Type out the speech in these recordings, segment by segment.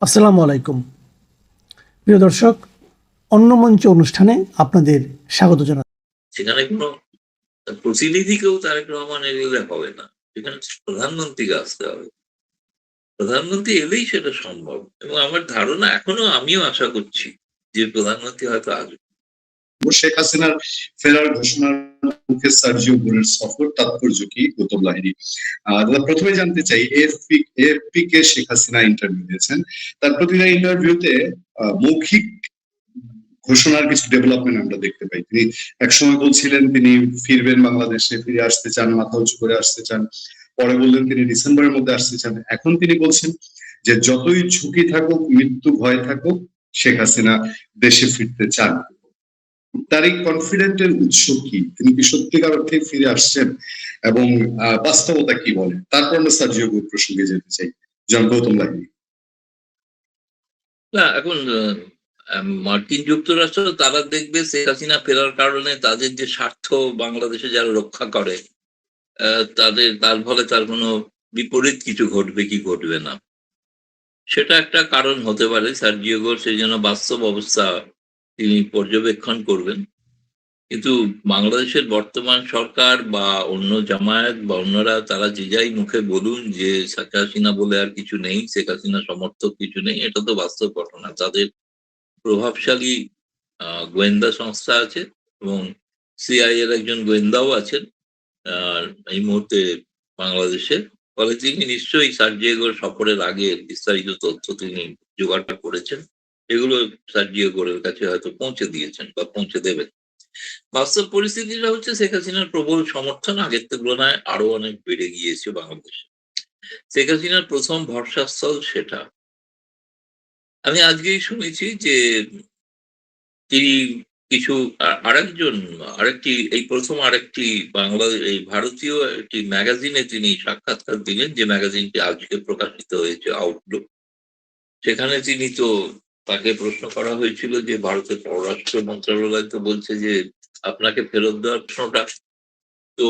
আসসালামু আলাইকুম প্রিয় দর্শক, অন্য মঞ্চ অনুষ্ঠানে আপনাদের স্বাগত জানাই। সেখানে কোনো প্রতিনিধি কেউ তারেক রহমান এলে হবে না। সেখানে প্রধানমন্ত্রীকে আসতে হবে। প্রধানমন্ত্রী এলেই সেটা সম্ভব এবং আমার ধারণা এখনো আমিও আশা করছি যে প্রধানমন্ত্রী হয়তো আসবে। শেখ হাসিনার ফেরার ঘোষণার মুখে সার্জিও বোরের সফর তাৎপর্য কি? গৌতম লাহিড়ী। প্রথমে জানতে চাই, এএফপি কে শেখ হাসিনা ইন্টারভিউ দিয়েছেন। তার প্রতিটা ইন্টারভিউতে মৌখিক ঘোষণার কিছু ডেভেলপমেন্ট আমরা দেখতে পাই। তিনি একসময় বলছিলেন তিনি ফিরবেন বাংলাদেশে, ফিরে আসতে চান, মাথা উঁচু করে আসতে চান। পরে বললেন তিনি ডিসেম্বরের মধ্যে আসতে চান। এখন তিনি বলছেন যে যতই ঝুঁকি থাকুক, মৃত্যু ভয় থাকুক, শেখ হাসিনা দেশে ফিরতে চান। তার এই কনফিডেন্টের উৎস কি? তিনি কি সত্যিকার অর্থে ফিরে আসছেন এবং বাস্তবতা কি বলে? তারপর আমরা সার্জিও বোর প্রসঙ্গে যেতে চাই। জন গৌতম লাহিড়ী। না, এখন মার্কিন যুক্তরাষ্ট্র তারা দেখবে শেখ হাসিনা ফেরার কারণে তাদের যে স্বার্থ বাংলাদেশে যারা রক্ষা করে, তার ফলে তার কোনো বিপরীত কিছু ঘটবে কি ঘটবে না, সেটা একটা কারণ হতে পারে। সার্জিও গোর সেই জন্য বাস্তব অবস্থা তিনি পর্যবেক্ষণ করবেন। কিন্তু বাংলাদেশের বর্তমান সরকার বা অন্য জামায়াত বা অন্যরা তারা যে যাই মুখে বলুন যে শেখ হাসিনা বলে আর কিছু নেই, শেখ হাসিনা সমর্থক কিছু নেই, এটা তো বাস্তব ঘটনা। তাদের প্রভাবশালী গোয়েন্দা সংস্থা আছে এবং সিআইএ এর একজন গোয়েন্দাও আছেন আর এই মুহূর্তে বাংলাদেশে। ফলে তিনি নিশ্চয়ই সার্জিও সফরের আগে বিস্তারিত তথ্য তিনি জোগাড় করেছেন। এগুলো সার্জিও গোরের কাছে হয়তো পৌঁছে দিয়েছেন বা পৌঁছে দেবেন। বাস্তব পরিস্থিতিটা হচ্ছে শেখ হাসিনার প্রবল সমর্থন আগের তুলনায় আরো অনেক বেড়ে গিয়েছে বাংলাদেশে। শেখ হাসিনার প্রথম ভরসাস্থল সেটা। আমি আজকেই শুনেছি যে তিনি কিছু আরেকটি এই প্রথম আরেকটি এই ভারতীয় একটি ম্যাগাজিনে তিনি সাক্ষাৎকার দিলেন, যে ম্যাগাজিনটি আজকে প্রকাশিত হয়েছে, আউটলুক। সেখানে তাকে প্রশ্ন করা হয়েছিল যে ভারতের পররাষ্ট্র মন্ত্রণালয় তো বলছে যে আপনাকে ফেরত দেওয়ার প্রশ্নটা তো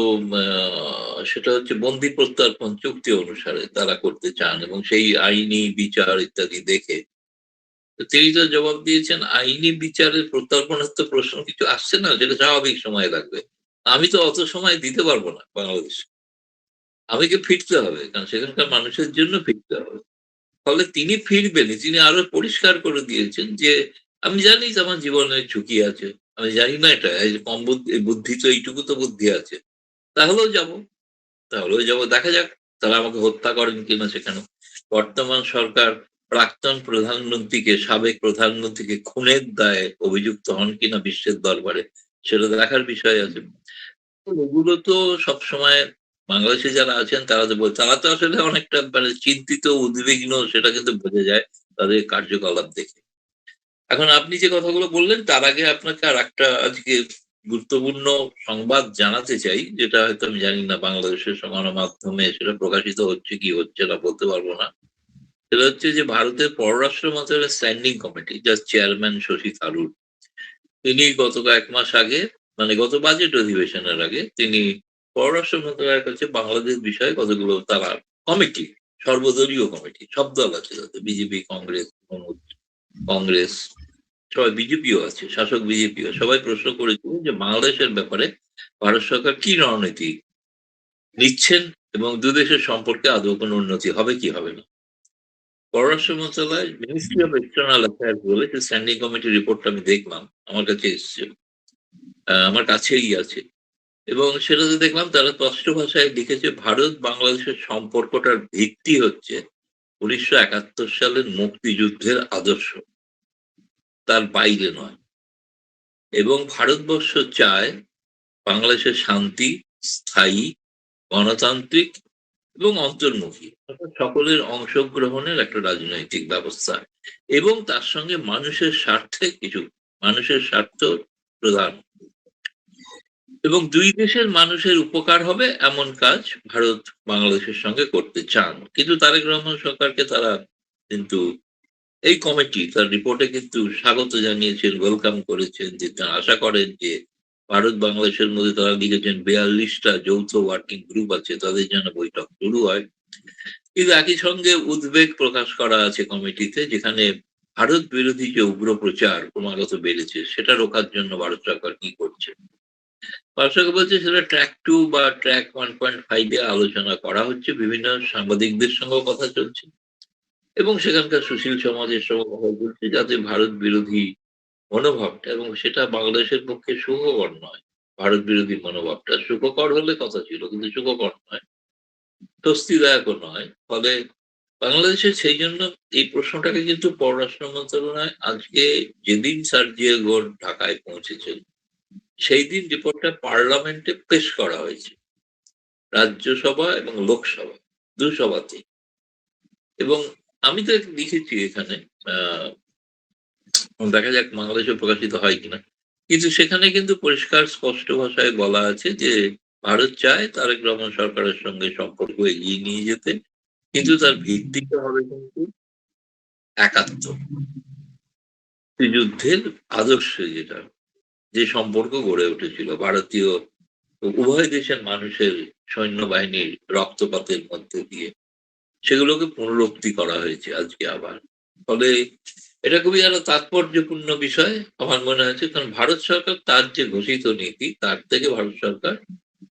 সেটা হচ্ছে বন্দি প্রত্যর্পণ চুক্তি অনুসারে তারা করতে চান এবং সেই আইনি বিচার ইত্যাদি দেখে। তো তিনি তো জবাব দিয়েছেন, আইনি বিচারের প্রত্যর্পণের তো প্রশ্ন কিছু আসছে না, যেটা স্বাভাবিক সময় লাগবে। আমি তো অত সময় দিতে পারবো না বাংলাদেশে। আমাকে ফিরতে হবে, কারণ সেখানকার মানুষের জন্য ফিরতে হবে। ফলে তিনি ফিরবেন। তিনি আরো পরিষ্কার করে দিয়েছেন যে আমি জানি যে আমার জীবনের ঝুঁকি আছে। আমি জানি না এটা এই যে কম বুদ্ধি তো এইটুকু তো বুদ্ধি আছে। তাহলেও যাব। তাহলেও যাব। দেখা যাক তারা আমাকে হত্যা করেন কিনা সেখানে। বর্তমান সরকার প্রাক্তন প্রধানমন্ত্রীকে, সাবেক প্রধানমন্ত্রীকে খুনের দায়ে অভিযুক্ত হন কিনা বিশ্বের দরবারে, সেটা দেখার বিষয় আছে। এগুলো তো সবসময় বাংলাদেশে যারা আছেন তারা তো আসলে অনেকটা চিন্তিত, উদ্বিগ্ন, সেটা কিন্তু বোঝা যায় তাদের কার্যকলাপ দেখে। এখন আপনি যে কথাগুলো বললেন তার আগে আপনাকে আরেকটা আজকে গুরুত্বপূর্ণ সংবাদ জানাতে চাই, যেটা হয়তো আমি জানি না বাংলাদেশের গণমাধ্যমে সেটা প্রকাশিত হচ্ছে কি হচ্ছে না বলতে পারবো না। সেটা হচ্ছে যে ভারতের পররাষ্ট্র মন্ত্রণালয়ের স্ট্যান্ডিং কমিটি, যার চেয়ারম্যান শশী থারুর, তিনি গত কয়েক মাস আগে, মানে গত বাজেট অধিবেশনের আগে, তিনি পররাষ্ট্র মন্ত্রণালয়ের কাছে বাংলাদেশ বিষয়ে কতগুলো তারা কমিটি, সর্বদলীয় কমিটি, সব দল আছে তাতে, বিজেপি, কংগ্রেস, কংগ্রেস, সবাই, বিজেপিও আছে, শাসক বিজেপিও, সবাই প্রশ্ন করেছিল যে বাংলাদেশের ব্যাপারে ভারত সরকার কি রণনীতি নিচ্ছেন এবং দুদেশের সম্পর্কে আদৌ কোনো উন্নতি হবে কি হবে না। পররাষ্ট্র মন্ত্রণালয় মিনিস্ট্রি অফ এক্সটার্নাল অ্যাফেয়ার্স বলে যে স্ট্যান্ডিং কমিটির রিপোর্টটা আমি দেখলাম, আমার কাছে এসছে, আমার কাছেই আছে। এবং সেটাতে দেখলাম তারা স্পষ্ট ভাষায় লিখেছে ভারত বাংলাদেশের সম্পর্কটার ভিত্তি হচ্ছে ১৯৭১ সালের মুক্তিযুদ্ধের আদর্শ, তার বাইরে নয়। এবং ভারতবর্ষ চায় বাংলাদেশের শান্তি, স্থায়ী, গণতান্ত্রিক এবং অন্তর্মুখী, অর্থাৎ সকলের অংশগ্রহণের একটা রাজনৈতিক ব্যবস্থা এবং তার সঙ্গে মানুষের স্বার্থ প্রধান এবং দুই দেশের মানুষের উপকার হবে এমন কাজ ভারত বাংলাদেশের সঙ্গে করতে চান। কিন্তু তারেক রহমান সরকারকে তারা কিন্তু এই কমিটি তার রিপোর্টে কিন্তু স্বাগত জানিয়েছেন, ওয়েলকাম করেছেন, যে তারা আশা করেন যে ভারত বাংলাদেশের মধ্যে, তারা লিখেছেন ৪২টা যৌথ ওয়ার্কিং গ্রুপ আছে, তাদের যেন বৈঠক শুরু হয় কিন্তু একই সঙ্গে উদ্বেগ প্রকাশ করা আছে কমিটিতে, যেখানে ভারত বিরোধী যে উগ্র প্রচার ক্রমাগত বেড়েছে সেটা রোখার জন্য ভারত সরকার কি করছে। ভারত সরকার বলছে সেটা ট্র্যাক 2 বা ট্র্যাক 1.5 এ আলোচনা করা হচ্ছে, বিভিন্ন সাংবাদিকদের সঙ্গেও কথা চলছে এবং সেখানকার সুশীল সমাজের সঙ্গে কথা বলছে, যাতে ভারত বিরোধী মনোভাবটা, এবং সেটা বাংলাদেশের পক্ষে সুখকর নয়। ভারত বিরোধী মনোভাবটা সুখকর হলে কথা ছিল, কিন্তু সুখকর নয়, স্বস্তিদায়কও নয়। ফলে বাংলাদেশের সেই জন্য এই প্রশ্নটাকে কিন্তু পররাষ্ট্র মন্ত্রণালয় আজকে, যেদিন সার্জিও ঘোষ ঢাকায় পৌঁছেছেন সেই দিন রিপোর্টটা পার্লামেন্টে পেশ করা হয়েছে, রাজ্যসভা এবং লোকসভা, ২ সভাতেই। এবং আমি তো লিখেছি এখানে, আহ দেখা যাক বাংলাদেশে প্রকাশিত হয় কিনা, কিন্তু সেখানে কিন্তু পরিষ্কার স্পষ্ট ভাষায় বলা আছে যে ভারত চায় তারেক রহমান সরকারের সঙ্গে সম্পর্ক এগিয়ে নিয়ে যেতে, কিন্তু তার ভিত্তিটা হবে কিন্তু একাত্ম যুদ্ধের আদর্শে, যেটা যে সম্পর্ক গড়ে উঠেছিল ভারতীয় উভয় দেশের মানুষের সৈন্যবাহিনীর রক্তপাতের মধ্যে দিয়ে, সেগুলোকে পুনরুক্তি করা হয়েছে আজকে আবার। ফলে এটা খুবই একটা তাৎপর্যপূর্ণ বিষয় আমার মনে হয়েছে, কারণ ভারত সরকার তার যে ঘোষিত নীতি তার থেকে ভারত সরকার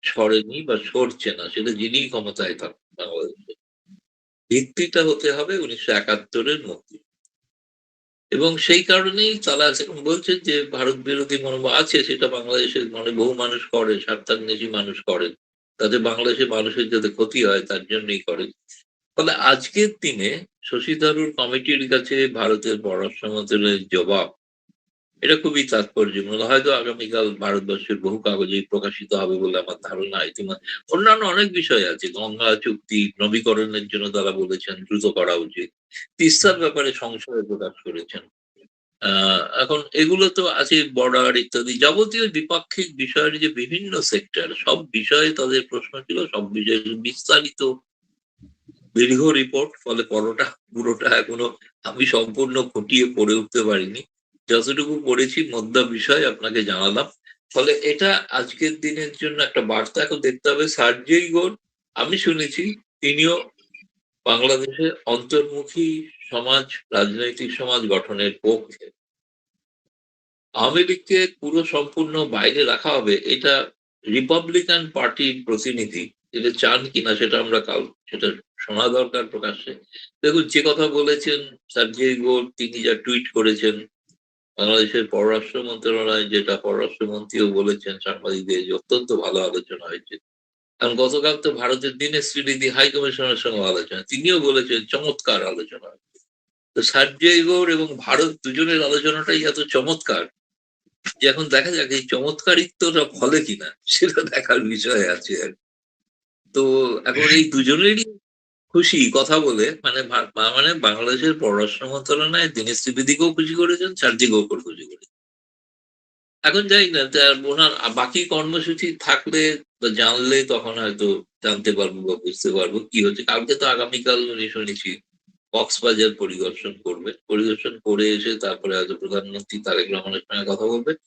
সরেনি বা সরছে না, সেটা যিনিই ক্ষমতায় থাকুন বাংলাদেশে। ভিত্তিটা হতে হবে ১৯৭১-এর মুক্তি, এবং সেই কারণেই তারা এখন বলছেন যে ভারত বিরোধী মনোভাব আছে, সেটা বাংলাদেশের বহু মানুষ করে, স্বার্থান্বেষী মানুষ করেন, তাতে বাংলাদেশের মানুষের যাতে ক্ষতি হয় তার জন্যই করেন। ফলে আজকের দিনে শশী থারুর কমিটির কাছে ভারতের পররাষ্ট্র মন্ত্রণালয়ের জবাব, এটা খুবই তাৎপর্যপূর্ণ। হয়তো আগামীকাল ভারতবর্ষের বহু কাগজেই প্রকাশিত হবে বলে আমার ধারণা। ইতিমধ্যে অন্যান্য অনেক বিষয় আছে, গঙ্গা চুক্তি নবীকরণের জন্য তারা বলেছেন দ্রুত করা উচিত, তিস্তার ব্যাপারে সংশয় প্রকাশ করেছেন। এখন এগুলো তো আছে, বর্ডার ইত্যাদি যাবতীয় দ্বিপাক্ষিক বিষয়ের যে বিভিন্ন সেক্টর, সব বিষয়ে তাদের প্রশ্ন ছিল, সব বিষয়ে বিস্তারিত দীর্ঘ রিপোর্ট। ফলে পুরোটা এখনো আমি সম্পূর্ণ খুঁটিয়ে পড়ে উঠতে পারিনি, যতটুকু পড়েছি মধ্যা বিষয় আপনাকে জানালাম। ফলে এটা আজকের দিনের জন্য একটা বার্তা। এখন দেখতে হবে সার্জেই গোল, আমি শুনেছি তিনিও বাংলাদেশে অন্তর্মুখী সমাজ, রাজনৈতিক সমাজ গঠনের পক্ষে। আওয়ামী লীগকে পুরো সম্পূর্ণ বাইরে রাখা হবে, এটা রিপাবলিকান পার্টির প্রতিনিধি এটা চান কিনা সেটা আমরা কাল সেটা শোনা দরকার প্রকাশ্যে। দেখুন, যে কথা বলেছেন সার্জিও গোল, তিনি যা টুইট করেছেন, বাংলাদেশের পররাষ্ট্র মন্ত্রণালয় যেটা পররাষ্ট্রমন্ত্রীও বলেছেন সাংবাদিকদের, যে অত্যন্ত ভালো আলোচনা হয়েছে। কারণ গতকাল তো ভারতের দীনেশ ত্রিবেদী হাই কমিশনের সঙ্গে আলোচনা, তিনিও বলেছেন চমৎকার আলোচনা। তো সার্জিও গোল এবং ভারত দুজনের আলোচনাটাই এত চমৎকার যে এখন দেখা যাক এই চমৎকারিত্বটা ফলে কিনা, সেটা দেখার বিষয় আছে আর কি। তো এখন এই দুজনেরই খুশি কথা বলে, মানে বাংলাদেশের পররাষ্ট্র মন্ত্রণালয় দীনেশ ত্রিবেদীকেও খুশি করেছেন, সার্জিকেও খুশি করেছেন। এখন যাই না, ওনার বাকি কর্মসূচি থাকলে বা জানলে তখন হয়তো জানতে পারবো বা বুঝতে পারবো কি হচ্ছে। কালকে তো আগামীকাল উনি শুনেছি কক্সবাজার পরিদর্শন করে এসে তারপরে হয়তো প্রধানমন্ত্রী তারেক রহমানের সঙ্গে কথা বলবেন।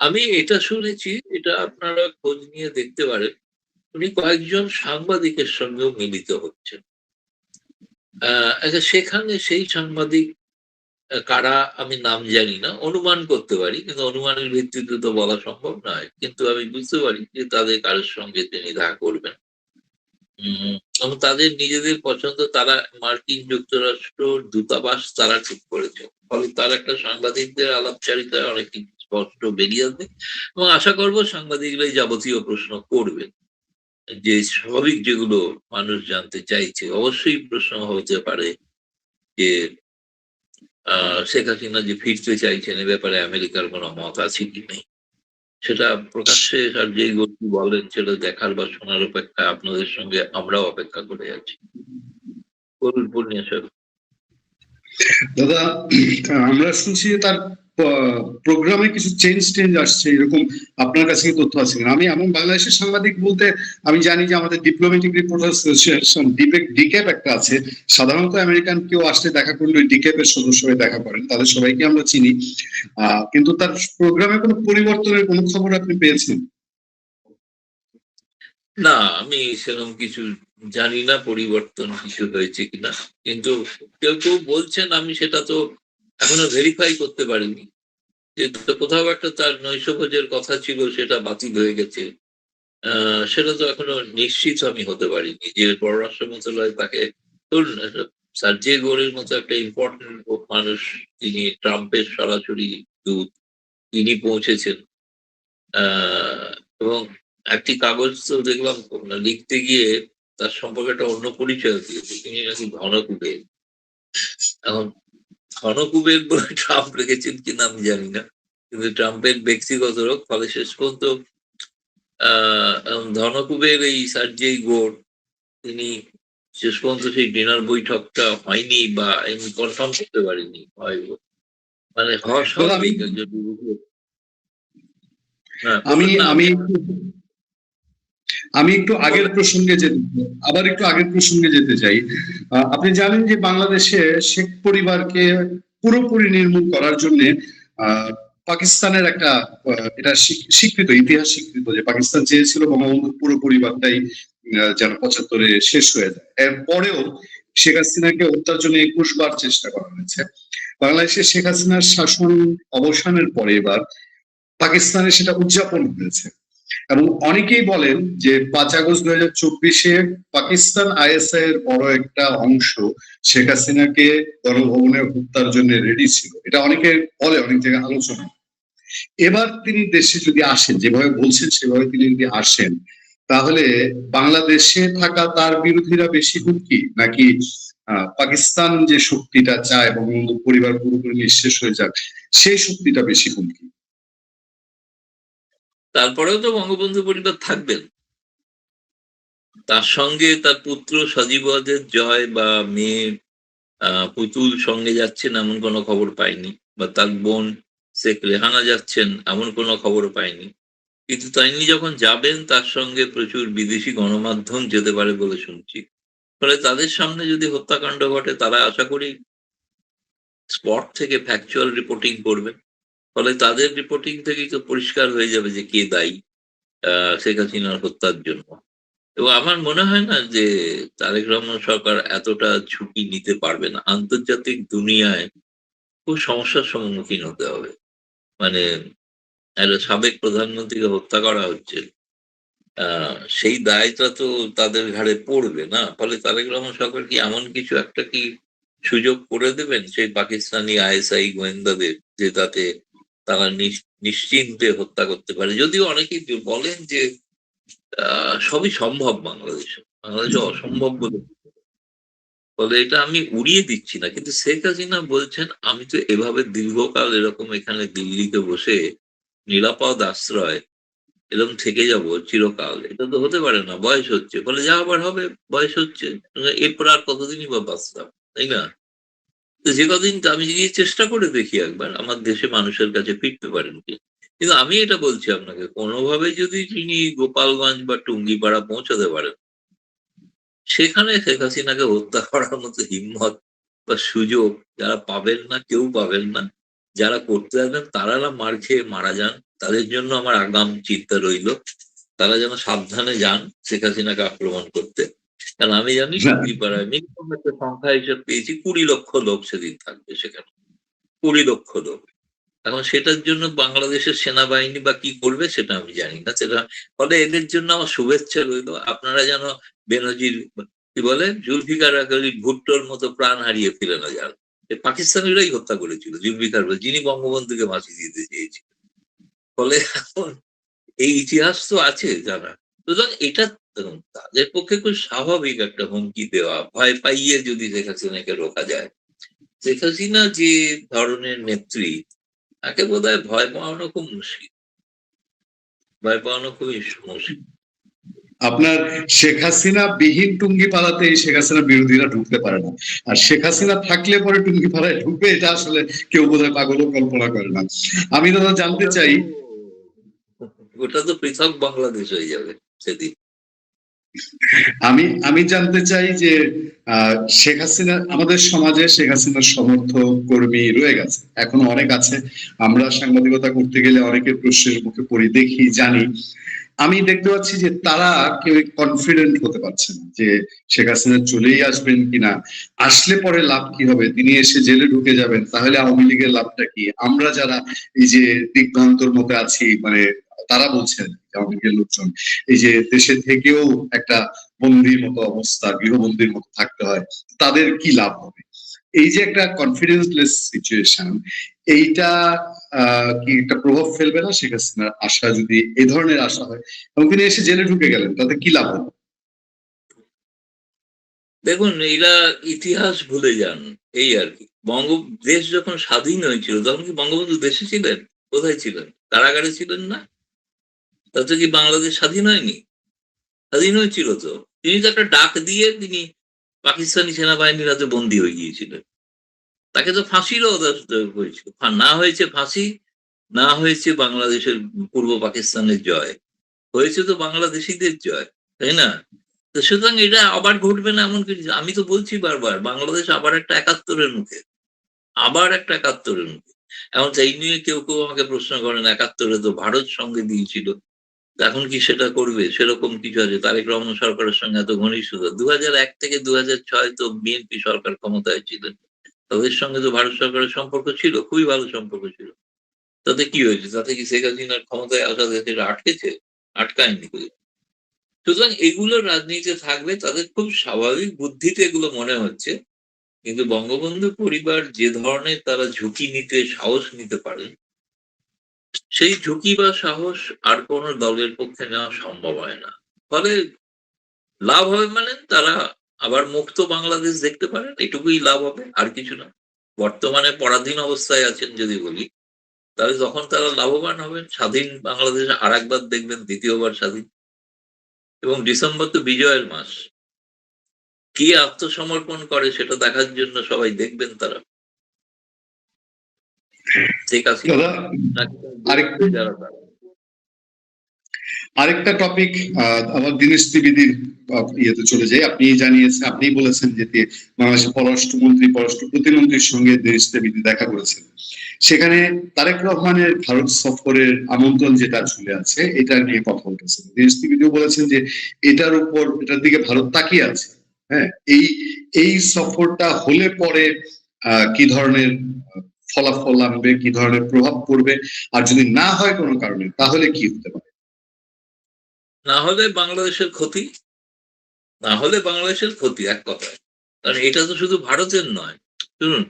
আমি এটা শুনেছি, এটা আপনারা খোঁজ নিয়ে দেখতে পারেন, উনি কয়েকজন সাংবাদিকের সঙ্গেও মিলিত হচ্ছেন। আচ্ছা, সেখানে সেই সাংবাদিক কারা আমি নাম জানি না, অনুমান করতে পারি, কিন্তু অনুমানের ভিত্তিতে তো বলা সম্ভব নয়। কিন্তু আমি বুঝতে পারি যে তাদের কারোর সঙ্গে তিনি দেখা করবেন। এবং তাদের নিজেদের পছন্দ, তারা মার্কিন যুক্তরাষ্ট্র দূতাবাস তারা ঠিক করেছে। ফলে তার একটা সাংবাদিকদের আলাপচারিতায় অনেক কিছু স্পষ্ট বেরিয়ে আসবে, এবং আশা করব সাংবাদিকরাই যাবতীয় প্রশ্ন করবেন, যে স্বাভাবিক যেগুলো মানুষ জানতে চাইছে। অবশ্যই প্রশ্ন হতে পারে যে শেখ হাসিনা যে ফিরতে চাইছেন এ ব্যাপারে আমেরিকার কোনো মত আছে কি নেই। সেটা প্রকাশ্যে আর যেই গতি বলেন সেটা দেখার বা শোনার অপেক্ষায় আপনাদের সঙ্গে আমরাও অপেক্ষা করে আছি। বলুন পূর্ণিয়া স্যার। দাদা, আমরা শুনছি যে তার প্রোগ্রামে কিছু চেঞ্জ আসছে, এরকম আপনার কাছে কি তথ্য আছে কিনা? আমি এমন বাংলাদেশের সাংবাদিক বলতে আমি জানি যে আমাদের ডিপ্লোম্যাটিক রিপোর্টার্স অ্যাসোসিয়েশন ডিক্যাপ একটা আছে। সাধারণত আমেরিকান কেউ আসলে দেখা করলে ডিক্যাপের সদস্য হয়ে দেখা করেন, তাদের সবাইকে আমরা চিনি। কিন্তু তার প্রোগ্রামে কোনো পরিবর্তনের কোনো খবর আপনি পেয়েছেন? না, আমি সেরকম কিছু জানি না পরিবর্তন কিছু হয়েছে কিনা, কিন্তু কেউ কেউ বলছেন, আমি সেটা তো এখনো ভেরিফাই করতে পারিনি, যে কোথাও একটা তার নৈশভোজের কথা ছিল সেটা বাতিল হয়ে গেছে। সেটা তো এখনো নিশ্চিত আমি হতে পারিনি যে পররাষ্ট্র মন্ত্রণালয় তাকে, ধরুন সার্জে গোরের মতো একটা ইম্পর্টেন্ট মানুষ, তিনি ট্রাম্পের সরাসরি দূত, তিনি পৌঁছেছেন। এবং একটি কাগজ তো দেখলাম লিখতে গিয়ে তার সম্পর্কে একটা অন্য পরিচয় দিয়েছে, তিনি নাকি ঘনকুবের। এখন ঘনকুবের বলে ট্রাম্প রেখেছেন কিনা আমি জানি না, কিন্তু ট্রাম্পের ব্যক্তিগত রোগ, ফলে শেষ পর্যন্ত ধনকুবের এই সার্জেই গোর, তিনি শেষ পর্যন্ত সেই ডিনার বৈঠকটা হয়নি, বা আমি কনফার্ম করতে পারিনি হয়, মানে হওয়া দাদা, স্বাভাবিক একজন বিরোধী। হ্যাঁ, আমি বলুন না। আমি আমি একটু আগের প্রসঙ্গে যেতে চাই। আপনি জানেন যে বাংলাদেশে শেখ পরিবারকে পুরোপুরি নির্মূল করার জন্য পাকিস্তানের একটা এটা স্বীকৃত, ইতিহাস স্বীকৃত যে পাকিস্তান চেয়েছিল বঙ্গবন্ধুর পুরো পরিবারটাই যেন 75-এ শেষ হয়ে যায়। এরপরেও শেখ হাসিনাকে হত্যার জন্য 21 বার চেষ্টা করা হয়েছে। বাংলাদেশে শেখ হাসিনার শাসন অবসানের পরে এবার পাকিস্তানে সেটা উদযাপন হয়েছে, এবং অনেকেই বলেন যে 5 আগস্ট 2024-এ পাকিস্তান আইএসআই এর বড় একটা অংশ শেখ হাসিনাকে গণভবনে হত্যার জন্য রেডি ছিল। এটা অনেকে বলে, অনেক জায়গায় আলোচনা। এবার তিনি দেশে যদি আসেন, যেভাবে বলছেন সেভাবে তিনি যদি আসেন, তাহলে বাংলাদেশে থাকা তার বিরোধীরা বেশি হুমকি, নাকি পাকিস্তান যে শক্তিটা চায় বঙ্গবন্ধু পরিবার পুরোপুরি নিঃশেষ হয়ে যাক, সেই শক্তিটা বেশি হুমকি? তারপরেও তো বঙ্গবন্ধু পরিবার থাকবেন, তার সঙ্গে তার পুত্র সজীবদের জয় বা মেয়ে পুতুল সঙ্গে যাচ্ছেন এমন কোনো খবর পাইনি, বা তার বোন শেখ রেহানা যাচ্ছেন এমন কোনো খবর পাইনি। কিন্তু তিনি যখন যাবেন তার সঙ্গে প্রচুর বিদেশি গণমাধ্যম যেতে পারে বলে শুনছি। ফলে তাদের সামনে যদি হত্যাকাণ্ড ঘটে, তারা আশা করি স্পট থেকে ফ্যাকচুয়াল রিপোর্টিং করবেন। ফলে তাদের রিপোর্টিং থেকেই তো পরিষ্কার হয়ে যাবে যে কে দায়ী শেখ হাসিনার হত্যার জন্য। এবং আমার মনে হয় না যে তারেক রহমান সরকার এতটা ঝুঁকি নিতে পারবে না। আন্তর্জাতিক দুনিয়ায় খুব সমস্যার সম্মুখীন হতে হবে। মানে একটা সাবেক প্রধানমন্ত্রীকে হত্যা করা হচ্ছে, সেই দায়টা তো তাদের ঘাড়ে পড়বে না। ফলে তারেক রহমান সরকার কি এমন কিছু একটা কি সুযোগ করে দেবেন সেই পাকিস্তানি আইএসআই গোয়েন্দাদের, যে তাতে তারা নিশ্চিন্তে হত্যা করতে পারে? যদিও অনেকেই বলেন যে সবই সম্ভব বাংলাদেশে অসম্ভব বলে। ফলে এটা আমি উড়িয়ে দিচ্ছি না, কিন্তু শেখ হাসিনা বলছেন আমি তো এভাবে দীর্ঘকাল এরকম এখানে দিল্লিতে বসে নিরাপদ আশ্রয় এরকম থেকে যাব চিরকাল, এটা তো হতে পারে না, বয়স হচ্ছে। ফলে যা আবার হবে, বয়স হচ্ছে, এরপর আর কতদিনই বা বাঁচলাম, তাই না? তো যে কদিন আমি গিয়ে চেষ্টা করে দেখি একবার আমার দেশে মানুষের কাছে ফিরতে পারেন কি। কিন্তু আমি এটা বলছি আপনাকে, কোনোভাবে যদি তিনি গোপালগঞ্জ বা টুঙ্গিপাড়া পৌঁছাতে পারেন, সেখানে শেখ হাসিনাকে হত্যা করার মতো হিম্মত বা সুযোগ যারা পাবেন না, কেউ পাবেন না। যারা করতে যাবেন তারা না মার খেয়ে মারা যান, তাদের জন্য আমার আগাম চিন্তা রইল। তারা যেন সাবধানে যান শেখ হাসিনাকে আক্রমণ করতে। কারণ আমি জানি টুঙ্গিপাড়ায় মিনিমাম একটা সংখ্যা হিসেবে পেয়েছি 20 লক্ষ লোক সেদিন থাকবে সেখানে। 20 লক্ষ লোক। এখন সেটার জন্য বাংলাদেশের সেনাবাহিনী বা কি করবে সেটা আমি জানি না। সেটা, ফলে এদের জন্য আমার শুভেচ্ছা রইল। আপনারা যেন বেনজির, কি বলে, জুলফিকার আলী ভুট্টোর মতো প্রাণ হারিয়ে ফেলে না যান। পাকিস্তানিরাই হত্যা করেছিল জুলফিকার, যিনি বঙ্গবন্ধুকে ফাঁসি দিতে চেয়েছিলেন। ফলে এখন এই ইতিহাস তো আছে জানা। সুতরাং এটা দেখুন, তাদের পক্ষে খুব স্বাভাবিক একটা হুমকি দেওয়া, ভয় পাইয়ে যদি শেখ হাসিনাকে রোকা যায়। শেখ হাসিনা যে ধরনের নেত্রী, তাকে বোধহয় ভয় পাওয়ানো খুব মুশকিল, ভয় পাওয়ানো খুবই মুশকিল। আপনার শেখ হাসিনা বিহীন টুঙ্গি পাড়াতে শেখ হাসিনা বিরোধীরা ঢুকতে পারে না, আর শেখ হাসিনা থাকলে পরে টুঙ্গি পাড়ায় ঢুকবে, এটা আসলে কেউ বোধহয় পাগলও কল্পনা করে না। আমি দাদা জানতে চাই, ওটা তো পৃথক বাংলাদেশ হয়ে যাবে সেদিন। আমি জানতে চাই যে শেখ হাসিনা, আমাদের সমাজে শেখ হাসিনার সমর্থক কর্মী রয়ে গেছে, এখনো অনেক আছে। আমরা সাংবাদিকতা করতে গেলে অনেকের প্রশ্নের মুখে পড়ি, দেখি, জানি। আমি দেখতে পাচ্ছি যে তারা কেউ কনফিডেন্ট হতে পারছে না যে শেখ হাসিনা চলেই আসবেন কিনা, আসলে পরে লাভ কি হবে, তিনি এসে জেলে ঢুকে যাবেন, তাহলে আওয়ামী লীগের লাভটা কি? আমরা যারা এই যে দিগ্ভ্রান্তর মধ্যে আছি, মানে তারা বলছেন আওয়ামী লীগের লোকজন এই যে দেশে থেকেও একটা বন্দির মতো অবস্থা, গৃহবন্দির মতো থাকতে হয়, তাদের কি লাভ হবে? এই যে একটা কনফিডেন্সলেস সিচুয়েশন, এইটা কি একটা প্রভাব ফেলবে না শেখ হাসিনার আশা, যদি এই ধরনের আশা হয় এবং তিনি এসে জেলে ঢুকে গেলেন, তাতে কি লাভ হবে? দেখুন, এরা ইতিহাস ভুলে যান, এই আর কি। দেশ যখন স্বাধীন হয়েছিল তখন কি বঙ্গবন্ধু দেশে ছিলেন? কোথায় ছিলেন? কারাগারে ছিলেন না? তাতে কি বাংলাদেশ স্বাধীন হয়নি? স্বাধীন হয়েছিল তো। তিনি তো একটা ডাক দিয়ে তিনি পাকিস্তানি সেনাবাহিনীর হাতে বন্দী হয়ে গিয়েছিলেন। তাকে তো ফাঁসিরও হয়েছিল। না হয়েছে ফাঁসি, না হয়েছে বাংলাদেশের পূর্ব পাকিস্তানের জয়, হয়েছে তো বাংলাদেশিদের জয়, তাই না? তো সুতরাং এটা আবার ঘটবে না এমন কিছু, আমি তো বলছি বারবার, বাংলাদেশ আবার একটা ৭১-এর মুখে, আবার একটা ৭১-এর মুখে। এখন এই নিয়ে কেউ আমাকে প্রশ্ন করেন, ৭১-এ তো ভারত সঙ্গে দিয়েছিল, তো এখন কি সেটা করবে? সেরকম কিছু আছে? তারেক রহমান সরকারের সঙ্গে এত ঘনিষ্ঠতা। ২০০১ থেকে ২০০৬ তো বিএনপি সরকার ক্ষমতায় ছিলেন। তাদের সঙ্গে তো ভারত সরকারের সম্পর্ক ছিল, খুবই ভালো সম্পর্ক ছিল। তাতে কি হয়েছে? তাতে কি শেখ হাসিনার ক্ষমতায় আসা সেটা আটকেছে? আটকায়নি তো। সুতরাং এগুলো রাজনীতিতে থাকবে, তাদের খুব স্বাভাবিক বুদ্ধিতে এগুলো মনে হচ্ছে। কিন্তু বঙ্গবন্ধু পরিবার যে ধরনের তারা ঝুঁকি নিতে, সাহস নিতে পারেন, সেই ঝুঁকি বা সাহস আর কোন দলের পক্ষে নেওয়া সম্ভব হয় না। ফলে লাভ হবে মানে তারা আবার মুক্ত বাংলাদেশ দেখতে পারেন, এটুকুই লাভ হবে, আর কিছু না। বর্তমানে পরাধীন অবস্থায় আছেন যদি বলি, তাহলে তখন তারা লাভবান হবেন। স্বাধীন বাংলাদেশ আরেকবার দেখবেন, দ্বিতীয়বার স্বাধীন। এবং ডিসেম্বর তো বিজয়ের মাস। কি আত্মসমর্পণ করে সেটা দেখার জন্য সবাই দেখবেন তারা। শেখ হাসিনা দাদা, নাকি আরেক যারা তারা। আরেকটা টপিক, আমার দিনেশ ত্রিবেদীর ইয়েতে চলে যাই। আপনি জানিয়েছেন, আপনি বলেছেন যে বাংলাদেশের পররাষ্ট্র প্রতিমন্ত্রীর সঙ্গে দিনেশ ত্রিবেদী দেখা করেছেন। সেখানে তারেক রহমানের ভারত সফরের আমন্ত্রণ যেটা চলে আছে, এটা নিয়ে কথা বলতেছেন। দিনেশ ত্রিবেদীও বলেছেন যে এটার দিকে ভারত তাকিয়ে আছে। হ্যাঁ, এই এই সফরটা হলে পরে কি ধরনের ফলাফল আনবে, কি ধরনের প্রভাব পড়বে, আর যদি না হয় কোনো কারণে, তাহলে কি হতে পারে? না হলে বাংলাদেশের ক্ষতি, না হলে বাংলাদেশের ক্ষতি, এক কথায়। কারণ এটা তো শুধু ভারতের নয়। শুনুন,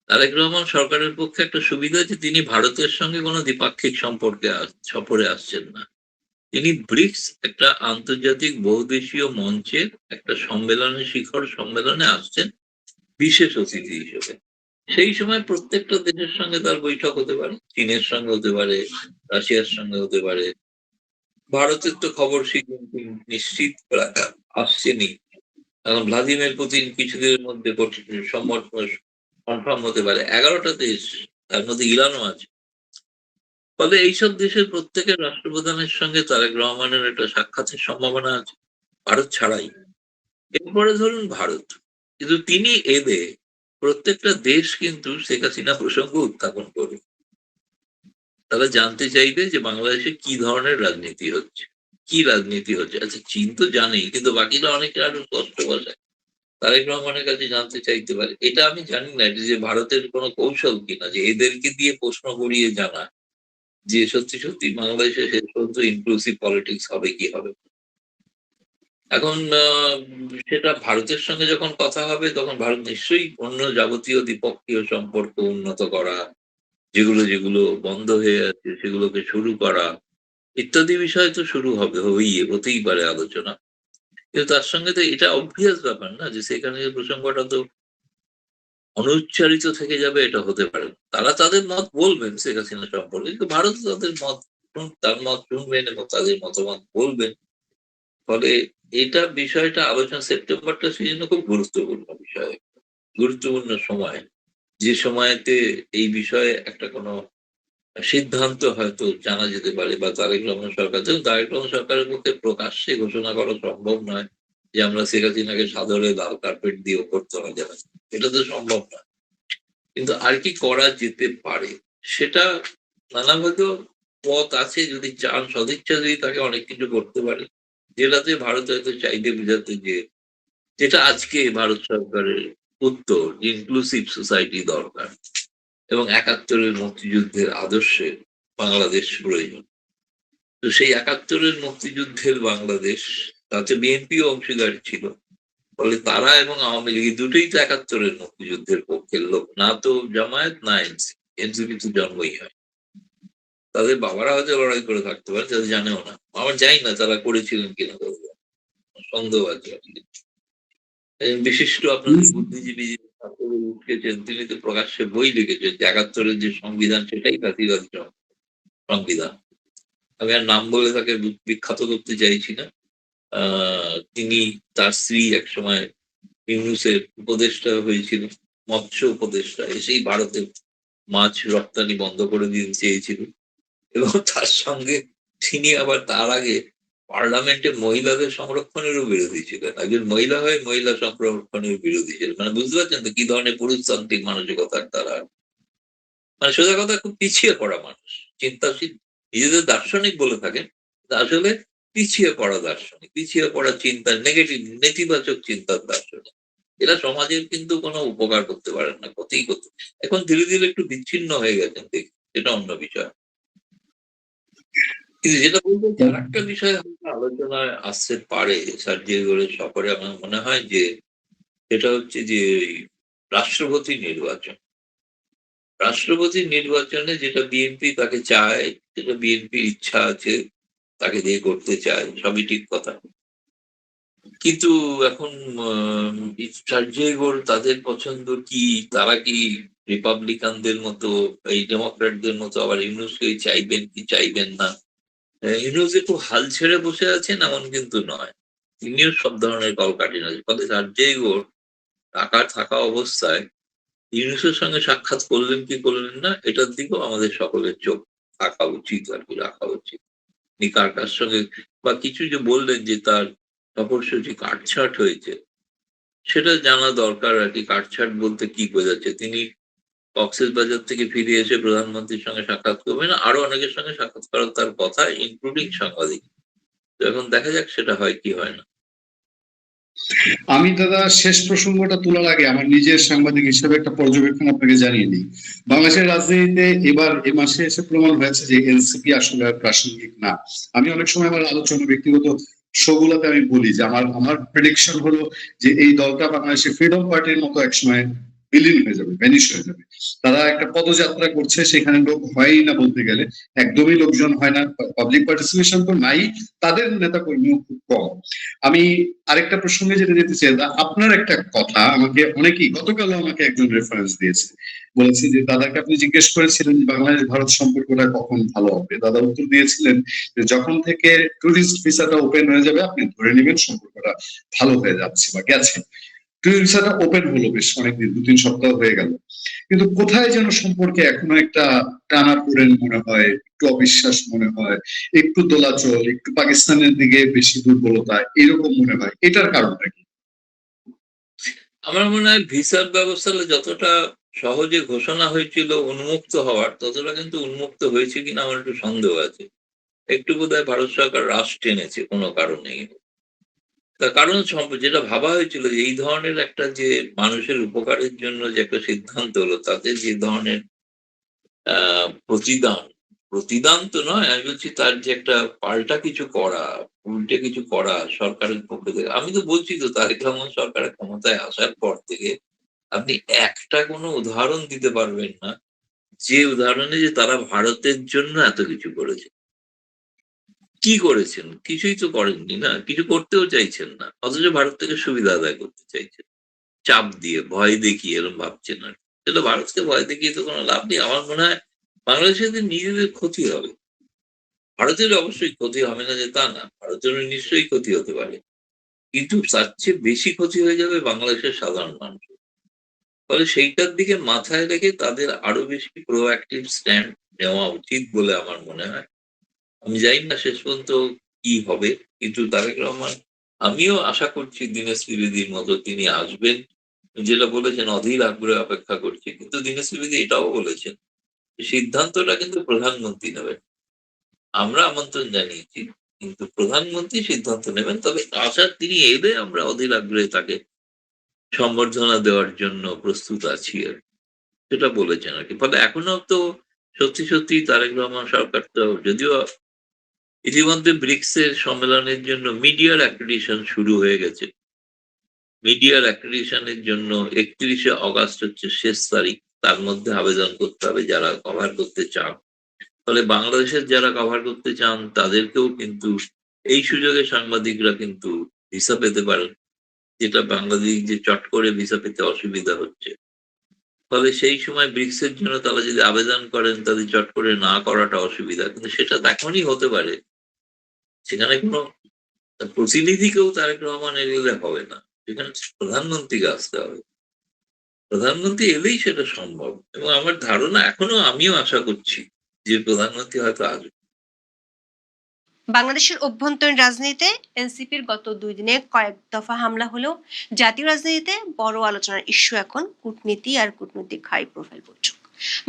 তারেক রহমান সরকারের পক্ষে একটা সুবিধা যে তিনি ভারতের সঙ্গে কোনো দ্বিপাক্ষিক সম্পর্কে সফরে আসছেন না। তিনি ব্রিক্স, একটা আন্তর্জাতিক বহুদেশীয় মঞ্চের একটা শিখর সম্মেলনে আসছেন বিশেষ অতিথি হিসেবে। সেই সময় প্রত্যেকটা দেশের সঙ্গে তার বৈঠক হতে পারে। চীনের সঙ্গে হতে পারে, রাশিয়ার সঙ্গে হতে পারে। ভারতের তো খবর নিশ্চিত আসছেনই। এখন ভ্লাদিমির পুতিন কিছুদিনের মধ্যে কনফার্ম হতে পারে। ১১টা দেশ, তার মধ্যে ইরানও আছে। ফলে এইসব দেশের প্রত্যেকের রাষ্ট্রপ্রধানের সঙ্গে তারেক রহমানের একটা সাক্ষাতের সম্ভাবনা আছে, ভারত ছাড়াই। এরপরে ধরুন ভারত, কিন্তু তিনি এলে প্রত্যেকটা দেশ কিন্তু শেখ হাসিনা প্রসঙ্গ উত্থাপন করবে। তারা জানতে চাইবে যে বাংলাদেশে কি ধরনের রাজনীতি হচ্ছে, কি রাজনীতি হচ্ছে। আচ্ছা, চীন তো জানেই, কিন্তু বাকিরা অনেকে আরো স্পষ্ট ভাষায় তারেক রহমানের কাছে জানতে চাইতে পারে। এটা আমি জানি না এটা যে ভারতের কোনো কৌশল কিনা, যে এদেরকে দিয়ে প্রশ্ন করিয়ে জানা যে সত্যি সত্যি বাংলাদেশে শেষ পর্যন্ত ইনক্লুসিভ পলিটিক্স হবে কি হবে। এখন সেটা ভারতের সঙ্গে যখন কথা হবে তখন ভারত নিশ্চয়ই অন্য যাবতীয় দ্বিপক্ষীয় সম্পর্ক উন্নত করা, যেগুলো যেগুলো বন্ধ হয়ে আছে সেগুলোকে শুরু করা ইত্যাদি বিষয় তো শুরু হবে, হতেই পারে আলোচনা। কিন্তু তার সঙ্গে তো এটা অবভিয়াস ব্যাপার না যে সেখানে প্রসঙ্গটা তো অনুচ্চারিত থেকে যাবে, এটা হতে পারে না। তারা তাদের মত বলবেন শেখ হাসিনা সম্পর্কে, কিন্তু ভারত তাদের মত তার মত শুনবেন এবং তাদের মতামত বলবেন। ফলে এটা বিষয়টা আলোচনা, সেপ্টেম্বরটা সেজন্য খুব গুরুত্বপূর্ণ বিষয়, গুরুত্বপূর্ণ সময়। যে সময়তে এই বিষয়ে একটা কোনো সিদ্ধান্ত হয়তো জানা যেতে পারে, বা তারেক রহমান সরকার, যেমন তারেক রহমান সরকারের পক্ষে প্রকাশ্যে ঘোষণা করা সম্ভব নয় যে আমরা শেখ হাসিনাকে সাদরে লাল কার্পেট দিয়ে অভ্যর্থনা জানাচ্ছি, এটা তো সম্ভব না। কিন্তু আর কি করা যেতে পারে সেটা নানাভাবে পথ আছে, যদি চান, সদিচ্ছা যদি তাকে অনেক কিছু করতে পারে, যেটাতে ভারত হয়তো চাইতে বোঝাতে যে যেটা আজকে ভারত সরকারের উত্তর, যে ইনক্লুসিভ সোসাইটি দরকার এবং ৭১-এর মুক্তিযুদ্ধের আদর্শে বাংলাদেশ প্রয়োজন। তো সেই ৭১-এর মুক্তিযুদ্ধের বাংলাদেশ, তাতে বিএনপিও অংশীদার ছিল। ফলে তারা এবং আওয়ামী লীগ এই দুটোই তো ৭১-এর মুক্তিযুদ্ধের পক্ষের লোক। না তো জামায়াত, না এনসিপি। এনসিপি তো জন্মই হয়। তাদের বাবারা হয়তো লড়াই করে থাকতে পারে, তাদের জানেও না। আমার জানি না তারা করেছিলেন কিনা, তাদের সন্দেহ আছে আসলে। বিশিষ্ট আপনাদের বুদ্ধিজীবী যে ছাত্ররা উঠেছেন, তিনি তো প্রকাশ্যে বই লিখেছেন যে ৭১-এর যে সংবিধান সেটাই ফ্যাসিবাদী সংবিধান। আমি আর নাম বলে তাকে বিখ্যাত করতে চাইছি না। তিনি, তার স্ত্রী একসময় ইউনূসের উপদেষ্টা হয়েছিল, মৎস্য উপদেষ্টা, এসেই ভারতে মাছ রপ্তানি বন্ধ করে দিতে চেয়েছিল এবং তার সঙ্গে তিনি আবার তার আগে পার্লামেন্টে মহিলাদের সংরক্ষণেরও বিরোধী ছিলেন। একজন মহিলা হয়ে মহিলা সংরক্ষণের বিরোধী ছিলেন। মানে বুঝতে পারছেন তো কি ধরনের পুরুষতান্ত্রিক মানসিকতার তারা। মানে সোজা কথা, খুব পিছিয়ে পড়া মানুষ, চিন্তাশীল, নিজেদের দার্শনিক বলে থাকেন, কিন্তু আসলে পিছিয়ে পড়া দার্শনিক, পিছিয়ে পড়া চিন্তার নেগেটিভ, নেতিবাচক চিন্তার দার্শনিক। এরা সমাজের কিন্তু কোনো উপকার করতে পারেন না, ক্ষতিই করতে। এখন ধীরে ধীরে একটু বিচ্ছিন্ন হয়ে গেছেন দেখি, সেটা অন্য বিষয়। কিন্তু যেটা বলবো যে আরেকটা বিষয় হয়তো আলোচনায় আসতে পারে সার্জিয়াগোর সফরে, আমার মনে হয় যে সেটা হচ্ছে যে এই রাষ্ট্রপতি নির্বাচন। রাষ্ট্রপতি নির্বাচনে যেটা বিএনপি তাকে চায়, যেটা বিএনপির ইচ্ছা আছে, তাকে দিয়ে করতে চায়, সবই ঠিক কথা। কিন্তু এখন সার্জিয়াগোর তাদের পছন্দ কি? তারা কি রিপাবলিকানদের মতো, এই ডেমোক্র্যাটদের মতো আবার ইউনূসকেই চাইবেন কি চাইবেন না? ইউনূস একটু হাল ছেড়ে বসে আছেন এমন কিন্তু নয়। তিনিও সব ধরনের কলকাঠি আছে। ফলে সার্জিয়াগোর টাকা থাকা অবস্থায় ইউনূসের সঙ্গে সাক্ষাৎ করলেন কি করলেন না, এটার দিকেও আমাদের সকলের চোখ থাকা উচিত আর কি, রাখা উচিত। তিনি কার কার সঙ্গে বা কিছু যে বললেন যে তার সফরসূচি কাটছাঁট হয়েছে, সেটা জানা দরকার আর কি। কাটছাঁট বলতে কি বোঝাচ্ছে? তিনি কক্সবাজার থেকে ফিরে এসে প্রধানমন্ত্রীর সঙ্গে সাক্ষাৎ করবেন, আরো অনেকের সঙ্গে সাক্ষাৎ করার তার কথা, ইনক্লুডিং সাংবাদিক। তো এখন দেখা যাক সেটা হয় কি হয় না। আমি দাদা শেষ প্রসঙ্গটা তোলার আগে আমার নিজের সাংবাদিক হিসেবে একটা পর্যবেক্ষণ আপনাকে জানিয়ে দিই। বাংলাদেশের রাজনীতিতে এবার এ মাসে এসে প্রমাণ হয়েছে যে এনসিপি আসলে আর প্রাসঙ্গিক না। আমি অনেক সময় আমার আলোচনা ব্যক্তিগত শোগুলোতে আমি বলি যে আমার আমার প্রেডিকশন হলো যে এই দলটা বাংলাদেশে ফ্রিডম পার্টির মতো একসময় বিলীন হয়ে যাবে, ভ্যানিশ হয়ে যাবে। তারা একটা পদযাত্রা করছে, সেখানে লোক হয়ই না বলতে গেলে, একদমই লোকজন হয় না, পাবলিক পার্টিসিপেশন তো নাই, তাদের নেতা কর্মীও খুব কম। আমি আরেকটা প্রসঙ্গে যেটা যেতে চাই, আপনার একটা কথা আমাকে অনেকেই, গতকালও আমাকে একজন রেফারেন্স দিয়েছে, বলেছে যে দাদাকে আপনি জিজ্ঞেস করেছিলেন যে বাংলাদেশ ভারত সম্পর্কটা কখন ভালো হবে, দাদা উত্তর দিয়েছিলেন যে যখন থেকে টুরিস্ট ভিসাটা ওপেন হয়ে যাবে আপনি ধরে নেবেন সম্পর্কটা ভালো হয়ে যাচ্ছে বা গেছে। টুরিস্ট ভিসাটা ওপেন হলো বেশ অনেকদিন, ২-৩ সপ্তাহ হয়ে গেল, কিন্তু কোথায় যেন সম্পর্কে এখনো একটা টানাপোড়েন মনে হয়, একটু অবিশ্বাস মনে হয়, একটু দোলাচল, একটু পাকিস্তানের দিকে বেশি দুর্বলতা এরকম মনে হয়। এটার কারণটা কি? আমার মনে হয় ভিসার ব্যবস্থা যতটা সহজে ঘোষণা হয়েছিল উন্মুক্ত হওয়ার, ততটা কিন্তু উন্মুক্ত হয়েছে কিনা আমার একটু সন্দেহ আছে। একটু বোধহয় ভারত সরকার রাশ টেনেছে কোনো কারণেই। তার কারণ যেটা ভাবা হয়েছিল যে এই ধরনের একটা যে মানুষের উপকারের জন্য যে একটা সিদ্ধান্ত হলো, তাতে যে ধরনের প্রতিদান, প্রতিদান তো নয়, আমি বলছি তার যে একটা পাল্টা কিছু করা, উল্টে কিছু করা সরকারের পক্ষ থেকে। আমি তো বলছি তো তারেক রহমান সরকারের ক্ষমতায় আসার পর থেকে আপনি একটা কোনো উদাহরণ দিতে পারবেন না, যে উদাহরণে যে তারা ভারতের জন্য এত কিছু করেছে। কি করেছেন? কিছুই তো করেননি না। কিছু করতেও চাইছেন না। অথচ ভারত থেকে সুবিধা আদায় করতে চাইছেন। চাপ দিয়ে, ভয় দেখিয়ে এরকম ভাবছেন আরকি। কিন্তু ভারতকে ভয় দেখিয়ে তো কোনো লাভ নেই। আমার মনে হয় বাংলাদেশিদের নিজেদের ক্ষতি হবে। ভারতের অবশ্যই ক্ষতি হবে না যে তা না। ভারতেরও নিশ্চয়ই ক্ষতি হতে পারে। কিন্তু তার চেয়ে বেশি ক্ষতি হয়ে যাবে বাংলাদেশের সাধারণ মানুষের। ফলে সেইটার দিকে মাথায় রেখে তাদের আরো বেশি proactive স্ট্যান্ড নেওয়া উচিত বলে আমার মনে হয়। আমি জানি না শেষ পর্যন্ত কি হবে। কিন্তু তারেক রহমান, আমিও আশা করছি দীনেশ ত্রিবেদীর মতো তিনি আসবেন। যেটা বলেছেন অধীর আগ্রহে অপেক্ষা করছি। কিন্তু দীনেশ ত্রিবেদী এটাও বলেছেন, সিদ্ধান্তটা কিন্তু প্রধানমন্ত্রী নেবেন। আমরা আমন্ত্রণ জানিয়েছি, কিন্তু প্রধানমন্ত্রী সিদ্ধান্ত নেবেন। তবে তিনি এলে আমরা অধীর আগ্রহে তাকে সম্বর্ধনা দেওয়ার জন্য প্রস্তুত আছি সেটা বলেছেন আরকি। ফলে এখনো তো সত্যি তারেক রহমান সরকার তো যদিও ইতিমধ্যে ব্রিক্স এর সম্মেলনের জন্য মিডিয়ার অ্যাক্রিডিটেশন শুরু হয়ে গেছে। মিডিয়ার অ্যাক্রিডিটেশন এর জন্য ৩১শে অগাস্ট হচ্ছে শেষ তারিখ। তার মধ্যে আবেদন করতে হবে যারা কভার করতে চান। ফলে বাংলাদেশের যারা কভার করতে চান তাদেরকেও কিন্তু এই সুযোগে সাংবাদিকরা কিন্তু ভিসা পেতে পারেন। যেটা বাংলাদেশ যে চট করে ভিসা পেতে অসুবিধা হচ্ছে। ফলে সেই সময় ব্রিক্স এর জন্য তারা যদি আবেদন করেন তাদের চট করে না করাটা অসুবিধা। কিন্তু সেটা তখনই হতে পারে। সেখানে কোনো প্রতিনিধিকেও তারেক রহমান এলে হবে না। সেখানে প্রধানমন্ত্রীকে আসতে হবে। প্রধানমন্ত্রী এলেই সেটা সম্ভব। এবং আমার ধারণা এখনো আমিও আশা করছি যে প্রধানমন্ত্রী হয়তো আসবে। বাংলাদেশের অভ্যন্তরীণ রাজনীতিতে এনসিপির গত ২ দিনে কয়েক দফা হামলা হলেও জাতীয় রাজনীতিতে বড় আলোচনার ইস্যু এখন কূটনীতি আর কূটনৈতিক হাই প্রোফাইল বৈঠক।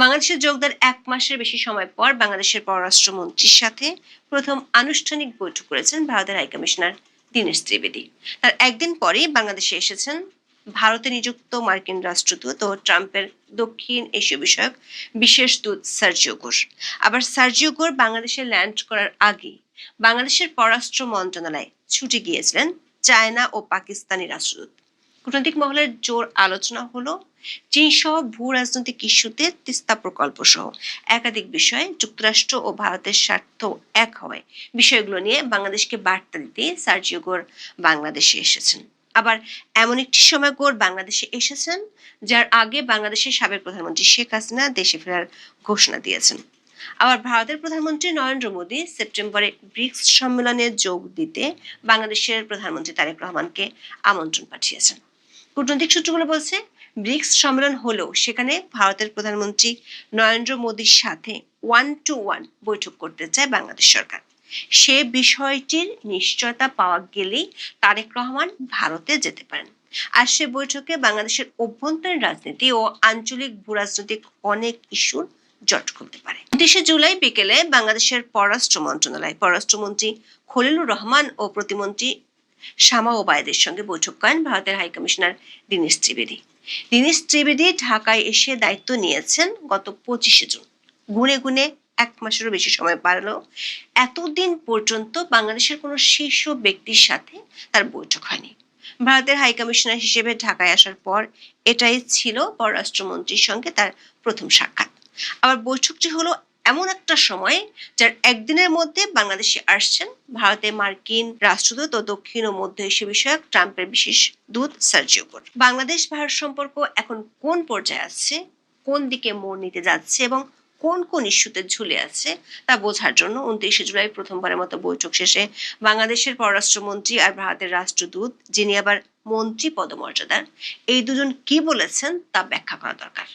বাংলাদেশের যোগদান ১ মাসের বেশি সময় পর বাংলাদেশের পররাষ্ট্রমন্ত্রীর সাথে প্রথম আনুষ্ঠানিক বৈঠক করেছেন ভারতের হাইকমিশনার দীনেশ ত্রিবেদী। তার একদিন পরেই বাংলাদেশে এসেছেন ভারতে নিযুক্ত মার্কিন রাষ্ট্রদূত ও ট্রাম্পের দক্ষিণ এশীয় বিষয়ক বিশেষ দূত সার্জিও ঘোষ। আবার সার্জিও ঘোষ বাংলাদেশে ল্যান্ড করার আগে বাংলাদেশের পররাষ্ট্র মন্ত্রণালয়ে ছুটে গিয়েছিলেন চায়না ও পাকিস্তানি রাষ্ট্রদূত। কূটনৈতিক মহলের জোর আলোচনা হলো চীন সহ ভূ রাজনৈতিক ইস্যুতে তিস্তা প্রকল্প সহ একাধিক বিষয়ে যুক্তরাষ্ট্র ও ভারতের স্বার্থ এক হওয়ায় বিষয়গুলো নিয়ে বাংলাদেশকে বার্তা দিতে সার্জিও গোর বাংলাদেশে এসেছেন। আবার এমন একটি সময় গোর বাংলাদেশে এসেছেন যার আগে বাংলাদেশের সাবেক প্রধানমন্ত্রী শেখ হাসিনা দেশে ফেরার ঘোষণা দিয়েছেন। আবার ভারতের প্রধানমন্ত্রী নরেন্দ্র মোদী সেপ্টেম্বরে ব্রিক্স সম্মেলনে যোগ দিতে বাংলাদেশের প্রধানমন্ত্রী তারেক রহমানকে আমন্ত্রণ পাঠিয়েছেন। কূটনৈতিক সূত্রগুলো বলছে ব্রিক্স সম্মেলন হলেও সেখানে ভারতের প্রধানমন্ত্রী নরেন্দ্র মোদীর সাথে 1-to-1 বৈঠক করতে চায় বাংলাদেশ সরকার। সে বিষয়টির নিশ্চয়তা পাওয়া গেলেই তারেক রহমান ভারতে যেতে পারেন। আর সে বৈঠকে বাংলাদেশের অভ্যন্তরীণ রাজনীতি ও আঞ্চলিক ভূরাজনৈতিক অনেক ইস্যুর জট খুলতে পারে। ২৯শে জুলাই বিকেলে বাংলাদেশের পররাষ্ট্র মন্ত্রণালয় পররাষ্ট্রমন্ত্রী খলিলুর রহমান ও প্রতিমন্ত্রী শামা ওবায়দের সঙ্গে বৈঠক করেন ভারতের হাইকমিশনার দীনেশ ত্রিবেদী। দীনেশ ত্রিবেদী ঢাকায় এসে দায়িত্ব নিয়েছেন গত ২৫শে জুন। গুনে গুনে ১ মাসেরও বেশি সময় পারলেও এতদিন পর্যন্ত বাংলাদেশের কোনো শীর্ষ ব্যক্তির সাথে তার বৈঠক হয়নি। ভারতের হাইকমিশনার হিসেবে ঢাকায় আসার পর এটাই ছিল পররাষ্ট্রমন্ত্রীর সঙ্গে তার প্রথম সাক্ষাৎ। আবার বৈঠকটি হলো এমন একটা সময় যার একদিনের মধ্যে বাংলাদেশে আসছেন ভারতে মার্কিন রাষ্ট্রদূত ও দক্ষিণ ও মধ্য এশিয়া বিষয়ক ট্রাম্পের বিশেষ দূত সার্জিও ঘোষ। বাংলাদেশ ভারত সম্পর্ক এখন কোন পর্যায়ে আছে, কোন দিকে মোড় নিতে যাচ্ছে এবং কোন কোন ইস্যুতে ঝুলে আছে তা বোঝার জন্য ২৯শে জুলাই প্রথমবারের মতো বৈঠক শেষে বাংলাদেশের পররাষ্ট্রমন্ত্রী আর ভারতের রাষ্ট্রদূত, যিনি আবার মন্ত্রী পদমর্যাদার, এই দুজন কি বলেছেন তা ব্যাখ্যা করা দরকার।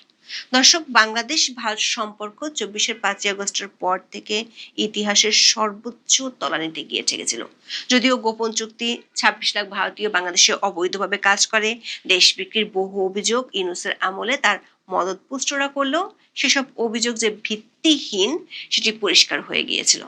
দর্শক, বাংলাদেশ ভারত সম্পর্ক ২৪শে ৫ই আগস্টের পর থেকে ইতিহাসের সর্বোচ্চ তলানিতে গিয়ে ঠেকেছিল। যদিও গোপন চুক্তি, ২৬ লাখ ভারতীয় বাংলাদেশে অবৈধভাবে কাজ করে, দেশ বিক্রির বহু অভিযোগ ইউনূসের আমলে তার মদতপুষ্টরা করলেও সেসব অভিযোগ যে ভিত্তিহীন সেটি পরিষ্কার হয়ে গিয়েছিল।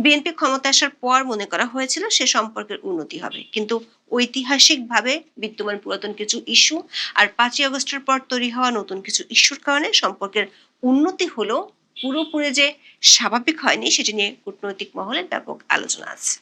বিএনপি ক্ষমতা আসার পর মনে করা হয়েছিল সে সম্পর্কের উন্নতি হবে, কিন্তু ঐতিহাসিকভাবে বিদ্যমান পুরাতন কিছু ইস্যু আর ৫ই আগস্টের পর তৈরি হওয়া নতুন কিছু ইস্যুর কারণে সম্পর্কের উন্নতি হলেও পুরোপুরি যে স্বাভাবিক হয়নি সেটি নিয়ে কূটনৈতিক মহলে ব্যাপক আলোচনা আছে।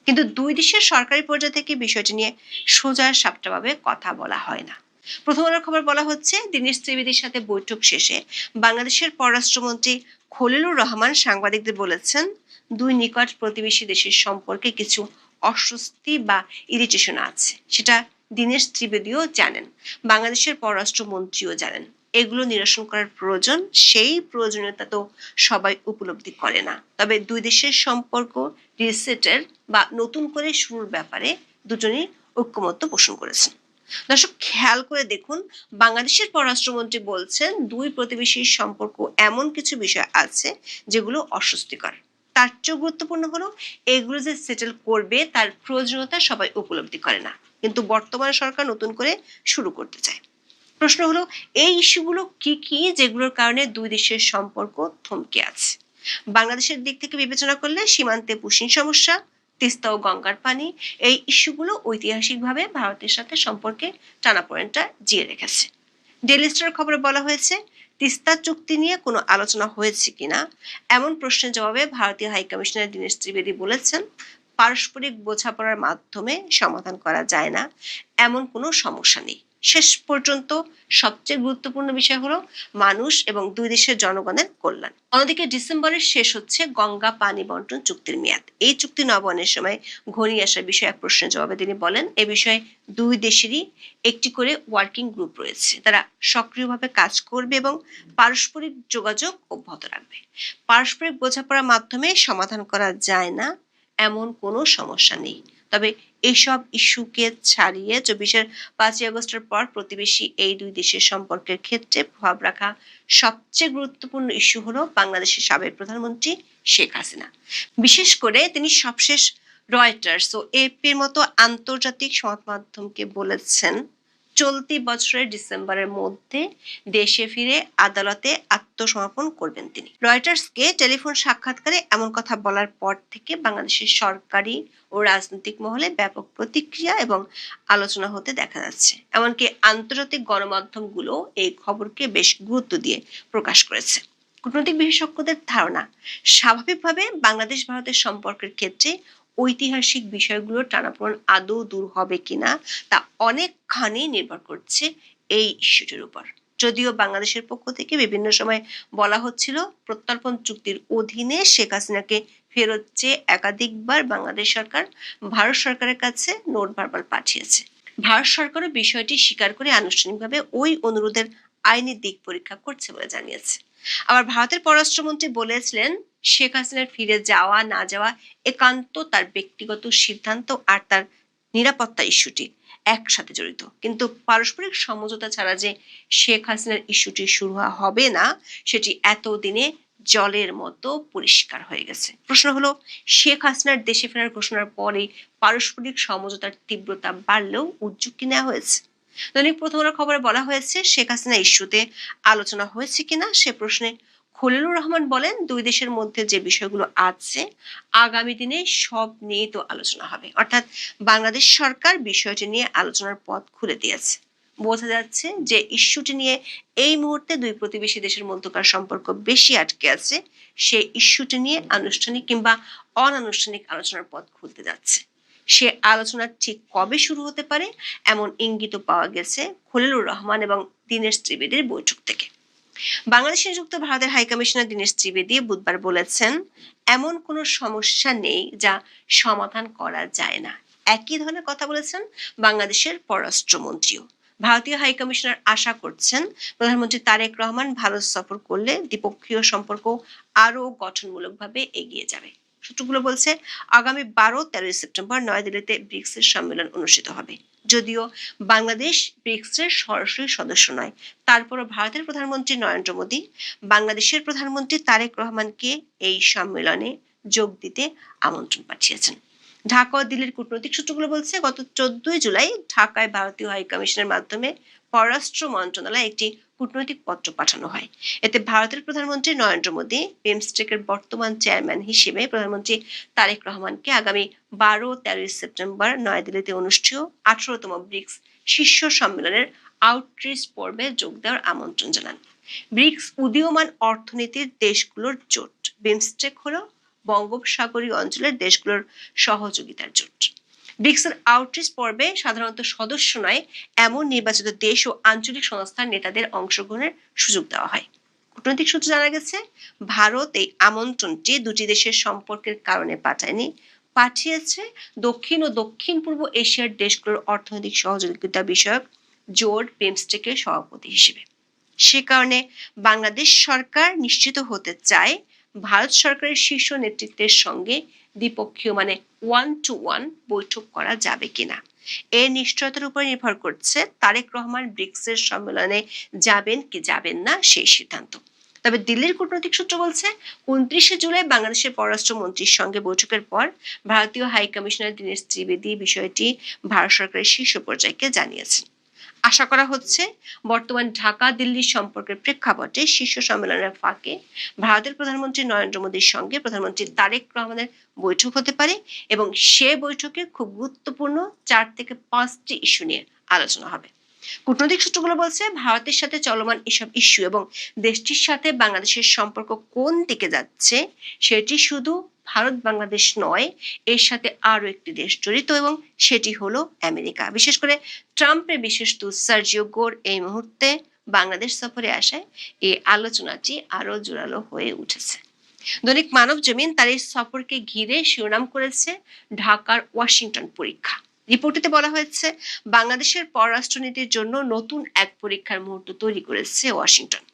কিন্তু দুই দেশের সরকারি পর্যায় থেকে বিষয়টি নিয়ে সোজা সাপটাভাবে কথা বলা হয় না। প্রথম আলোর খবর বলা হচ্ছে, দীনেশ ত্রিবেদীর সাথে বৈঠক শেষে বাংলাদেশের পররাষ্ট্রমন্ত্রী খলিলুর রহমান সাংবাদিকদের বলেছেন, দুই নিকট প্রতিবেশী দেশের সম্পর্কে কিছু অস্বস্তি বা ইরিটেশন আছে। সেটা দীনেশ ত্রিবেদীও জানেন, বাংলাদেশের পররাষ্ট্রমন্ত্রীও জানেন। এগুলো নিরসন করার প্রয়োজন, সেই প্রয়োজনীয়তা তো সবাই উপলব্ধি করে না। তবে দুই দেশের সম্পর্ক রিসেটের বা নতুন করে শুরুর ব্যাপারে দুজনই ঐক্যমত্য পোষণ করেছেন। দর্শক, খেয়াল করে দেখুন, বাংলাদেশের পররাষ্ট্রমন্ত্রী বলছেন দুই প্রতিবেশীর সম্পর্ক এমন কিছু বিষয় আছে যেগুলো অস্বস্তিকর। তার চেয়েও গুরুত্বপূর্ণ হলো এগুলো যে সেটেল করবে তার প্রয়োজনীয়তা সবাই উপলব্ধি করে না, কিন্তু বর্তমান সরকার নতুন করে শুরু করতে চায়। প্রশ্ন হলো, এই ইস্যুগুলো কি কি যেগুলোর কারণে দুই দেশের সম্পর্ক থমকে আছে? বাংলাদেশের দিক থেকে বিবেচনা করলে সীমান্তে পুশিন সমস্যা, তিস্তা ও গঙ্গার পানি, এই ইস্যুগুলো ঐতিহাসিকভাবে ভারতের সাথে সম্পর্কে টানাপোড়েনটা জিয়ে রেখেছে। ডেইলি স্টার খবরে বলা হয়েছে, তিস্তা চুক্তি নিয়ে কোনো আলোচনা হয়েছে কিনা এমন প্রশ্নের জবাবে ভারতীয় হাইকমিশনার দীনেশ ত্রিবেদী বলেছেন, পারস্পরিক বোঝাপড়ার মাধ্যমে সমাধান করা যায় না এমন কোনো সমস্যা নেই। শেষ পর্যন্ত সবচেয়ে গুরুত্বপূর্ণ বিষয় হলো মানুষ এবং দুই দেশের জনগণের কল্যাণ। অন্যদিকে ডিসেম্বরের শেষ হচ্ছে গঙ্গা পানি বন্টন চুক্তির মেয়াদ। এই চুক্তি নবায়নের সময় ঘনিয়ে আসার বিষয়ে এক প্রশ্নের জবাবে তিনি বলেন, এ বিষয়ে দুই দেশেরই একটি করে ওয়ার্কিং গ্রুপ রয়েছে, তারা সক্রিয়ভাবে কাজ করবে এবং পারস্পরিক যোগাযোগ অব্যাহত রাখবে। পারস্পরিক বোঝাপড়ার মাধ্যমে সমাধান করা যায় না এমন কোনো সমস্যা নেই। তবে এইসব ইস্যুকে ছাড়িয়ে 5ই আগস্টের পর প্রতিবেশী এই দুই দেশের সম্পর্কের ক্ষেত্রে প্রভাব রাখা সবচেয়ে গুরুত্বপূর্ণ ইস্যু হলো বাংলাদেশের সাবেক প্রধানমন্ত্রী শেখ হাসিনা। বিশেষ করে তিনি সবশেষ রয়টার্স ও এপির মতো আন্তর্জাতিক সংবাদ মাধ্যমকে বলেছেন, চলতি বছরের ডিসেম্বরের মধ্যে দেশে ফিরে আদালতে আত্মসমর্পণ করবেন তিনি। রয়টার্সকে টেলিফোন সাক্ষাৎকারে এমন কথা বলার পর থেকে বাংলাদেশের সরকারি ও রাজনৈতিক মহলে ব্যাপক প্রতিক্রিয়া এবং আলোচনা হতে দেখা যাচ্ছে। এমনকি আন্তর্জাতিক গণমাধ্যমগুলো এই খবরকে বেশ গুরুত্ব দিয়ে প্রকাশ করেছে। কূটনৈতিক বিশেষজ্ঞদের ধারণা, স্বাভাবিকভাবে বাংলাদেশ ভারতের সম্পর্কের ক্ষেত্রে ঐতিহাসিক বিষয়গুলোর টানাপোড়েন আদৌ দূর হবে কিনা তা অনেকখানি নির্ভর করছে এই ইস্যুটির উপর। যদিও বাংলাদেশের পক্ষ থেকে বিভিন্ন সময় বলা হচ্ছিল, প্রত্যর্পণ চুক্তির অধীনে শেখ হাসিনাকে ফেরত চেয়ে একাধিকবার বাংলাদেশ সরকার ভারত সরকারের কাছে নোট ভার্বাল পাঠিয়েছে। ভারত সরকারও বিষয়টি স্বীকার করে আনুষ্ঠানিকভাবে ওই অনুরোধের আইনি দিক পরীক্ষা করছে বলে জানিয়েছে। আবার ভারতের পররাষ্ট্রমন্ত্রী বলেছিলেন, শেখ হাসিনার ফিরে যাওয়া না যাওয়া একান্ত তার ব্যক্তিগত সিদ্ধান্ত আর তার নিরাপত্তা ইস্যুটি একসাথে জড়িত। কিন্তু পারস্পরিক সমঝোতা ছাড়া যে শেখ হাসিনার ইস্যুটি শুরু হবে না, সেটি এতদিনে জলের মতো পরিষ্কার হয়ে গেছে। প্রশ্ন হলো, শেখ হাসিনার দেশে ফেরার ঘোষণার পরেই পারস্পরিক সমঝোতার তীব্রতা বাড়লেও উদ্যোগ কি নেওয়া হয়েছে? দৈনিক প্রথম আলোর খবরে বলা হয়েছে, শেখ হাসিনা ইস্যুতে আলোচনা হয়েছে কিনা সে প্রশ্নে খলিলুর রহমান বলেন, দুই দেশের মধ্যে যে বিষয়গুলো আছে আগামী দিনে সব নিয়ে তো আলোচনা হবে। অর্থাৎ বাংলাদেশ সরকার বিষয়টি নিয়ে আলোচনার পথ খুলে দিয়েছে। বোঝা যাচ্ছে যে ইস্যুটি নিয়ে এই মুহূর্তে দুই প্রতিবেশী দেশের মধ্যকার সম্পর্ক বেশি আটকে আছে, সেই ইস্যুটি নিয়ে আনুষ্ঠানিক কিংবা অনানুষ্ঠানিক আলোচনার পথ খুলতে যাচ্ছে। সে আলোচনা ঠিক কবে শুরু হতে পারে এমন ইঙ্গিত পাওয়া গেছে খলিলুর রহমান এবং দীনেশ ত্রিবেদীর বৈঠক থেকে। বাংলাদেশে নিযুক্ত ভারতের হাইকমিশনার দীনেশ ত্রিবেদী বুধবার বলেছেন, এমন কোনো সমস্যা নেই যা সমাধান করা যায় না। একই ধরনের কথা বলেছেন বাংলাদেশের পররাষ্ট্রমন্ত্রীও। ভারতীয় হাইকমিশনার আশা করছেন, প্রধানমন্ত্রী তারেক রহমান ভারত সফর করলে দ্বিপক্ষীয় সম্পর্ক আরও গঠনমূলকভাবে এগিয়ে যাবে। সূত্রগুলো বলছে, আগামী 12-13 সেপ্টেম্বর নয়াদিল্লিতে ব্রিক্সের সম্মেলন অনুষ্ঠিত হবে। যদিও বাংলাদেশ ব্রিক্সের সরাসরি সদস্য নয়, তারপরও ভারতের প্রধানমন্ত্রী নরেন্দ্র মোদী বাংলাদেশের প্রধানমন্ত্রী তারেক রহমানকে এই সম্মেলনে যোগ দিতে আমন্ত্রণ পাঠিয়েছেন। ঢাকা ও দিল্লির কূটনৈতিক সূত্রগুলো বলছে, গত 14 জুলাই ঢাকায় ভারতীয় হাইকমিশনের মাধ্যমে পররাষ্ট্র মন্ত্রণালয়ে একটি কূটনৈতিক পত্র পাঠানো হয়। এতে ভারতের প্রধানমন্ত্রী নরেন্দ্র মোদী বিমস্টেকের বর্তমান চেয়ারম্যান হিসেবে প্রধানমন্ত্রী তারেক রহমানকে আগামী 12-13 সেপ্টেম্বর নয়াদিল্লিতে অনুষ্ঠেয় 18তম ব্রিক্স শীর্ষ সম্মেলনের আউটরিচ পর্বে যোগ দেওয়ার আমন্ত্রণ জানান। ব্রিক্স উদীয়মান অর্থনীতির দেশগুলোর জোট। বিমস্টেক হলো বঙ্গোপসাগরীয় অঞ্চলের দেশগুলোর সহযোগিতার জোট। ব্রিক্সের আউটরিচ পর্বে সাধারণত সদস্য নয় এমন নির্বাচিত দেশ ও আঞ্চলিক সংস্থার নেতাদের অংশগ্রহণের সুযোগ দেওয়া হয়। কূটনৈতিক সূত্রে জানা গেছে, ভারত এই আমন্ত্রণটি দুটি দেশের সম্পর্কের কারণে পাঠিয়েছে দক্ষিণ ও দক্ষিণ পূর্ব এশিয়ার দেশগুলোর অর্থনৈতিক সহযোগিতা বিষয়ক জোট বিমস্টেকের সভাপতি হিসেবে। সে কারণে বাংলাদেশ সরকার নিশ্চিত হতে চায়, ভারত সরকারের শীর্ষ নেতৃত্বের সঙ্গে দ্বিপক্ষীয় 1-to-1 বৈঠক করা যাবে কিনা। এর নিশ্চয়তার উপর নির্ভর করছে তারেক রহমান ব্রিক্সের সম্মেলনে যাবেন কি যাবেন না সেই সিদ্ধান্ত। তবে দিল্লির কূটনৈতিক সূত্র বলছে, 29 জুলাই বাংলাদেশের পররাষ্ট্রমন্ত্রীর সঙ্গে বৈঠকের পর ভারতীয় হাইকমিশনার দীনেশ ত্রিবেদী বিষয়টি ভারত সরকারের শীর্ষ পর্যায়কে জানিয়েছেন। আশা করা হচ্ছে বর্তমান ঢাকা দিল্লি সম্পর্কের প্রেক্ষাপটে শীর্ষ সম্মেলনের ফাঁকে ভারতের প্রধানমন্ত্রী নরেন্দ্র মোদীর সঙ্গে প্রধানমন্ত্রী তারেক রহমানের বৈঠক হতে পারে এবং সে বৈঠকে খুব গুরুত্বপূর্ণ 4 থেকে 5টি ইস্যু নিয়ে আলোচনা হবে। কূটনৈতিক সূত্রগুলো বলছে ভারতের সাথে চলমান এসব ইস্যু এবং দেশটির সাথে বাংলাদেশের সম্পর্ক কোন দিকে যাচ্ছে সেটি শুধু ভারত বাংলাদেশ নয়, এর সাথে আরো একটি দেশ জড়িত এবং সেটি হলো আমেরিকা। বিশেষ করে ট্রাম্পের বিশেষ দূত সার্জিও গোর এই মুহূর্তে বাংলাদেশ সফরে আসায় এই আলোচনাটি আরো জোরালো হয়ে উঠেছে। দৈনিক মানব জমিন তার এই সফরকে ঘিরে শিরোনাম করেছে ঢাকার ওয়াশিংটন পরীক্ষা। রিপোর্টটিতে বলা হয়েছে বাংলাদেশের পররাষ্ট্রনীতির জন্য নতুন এক পরীক্ষার মুহূর্ত তৈরি করেছে ওয়াশিংটন।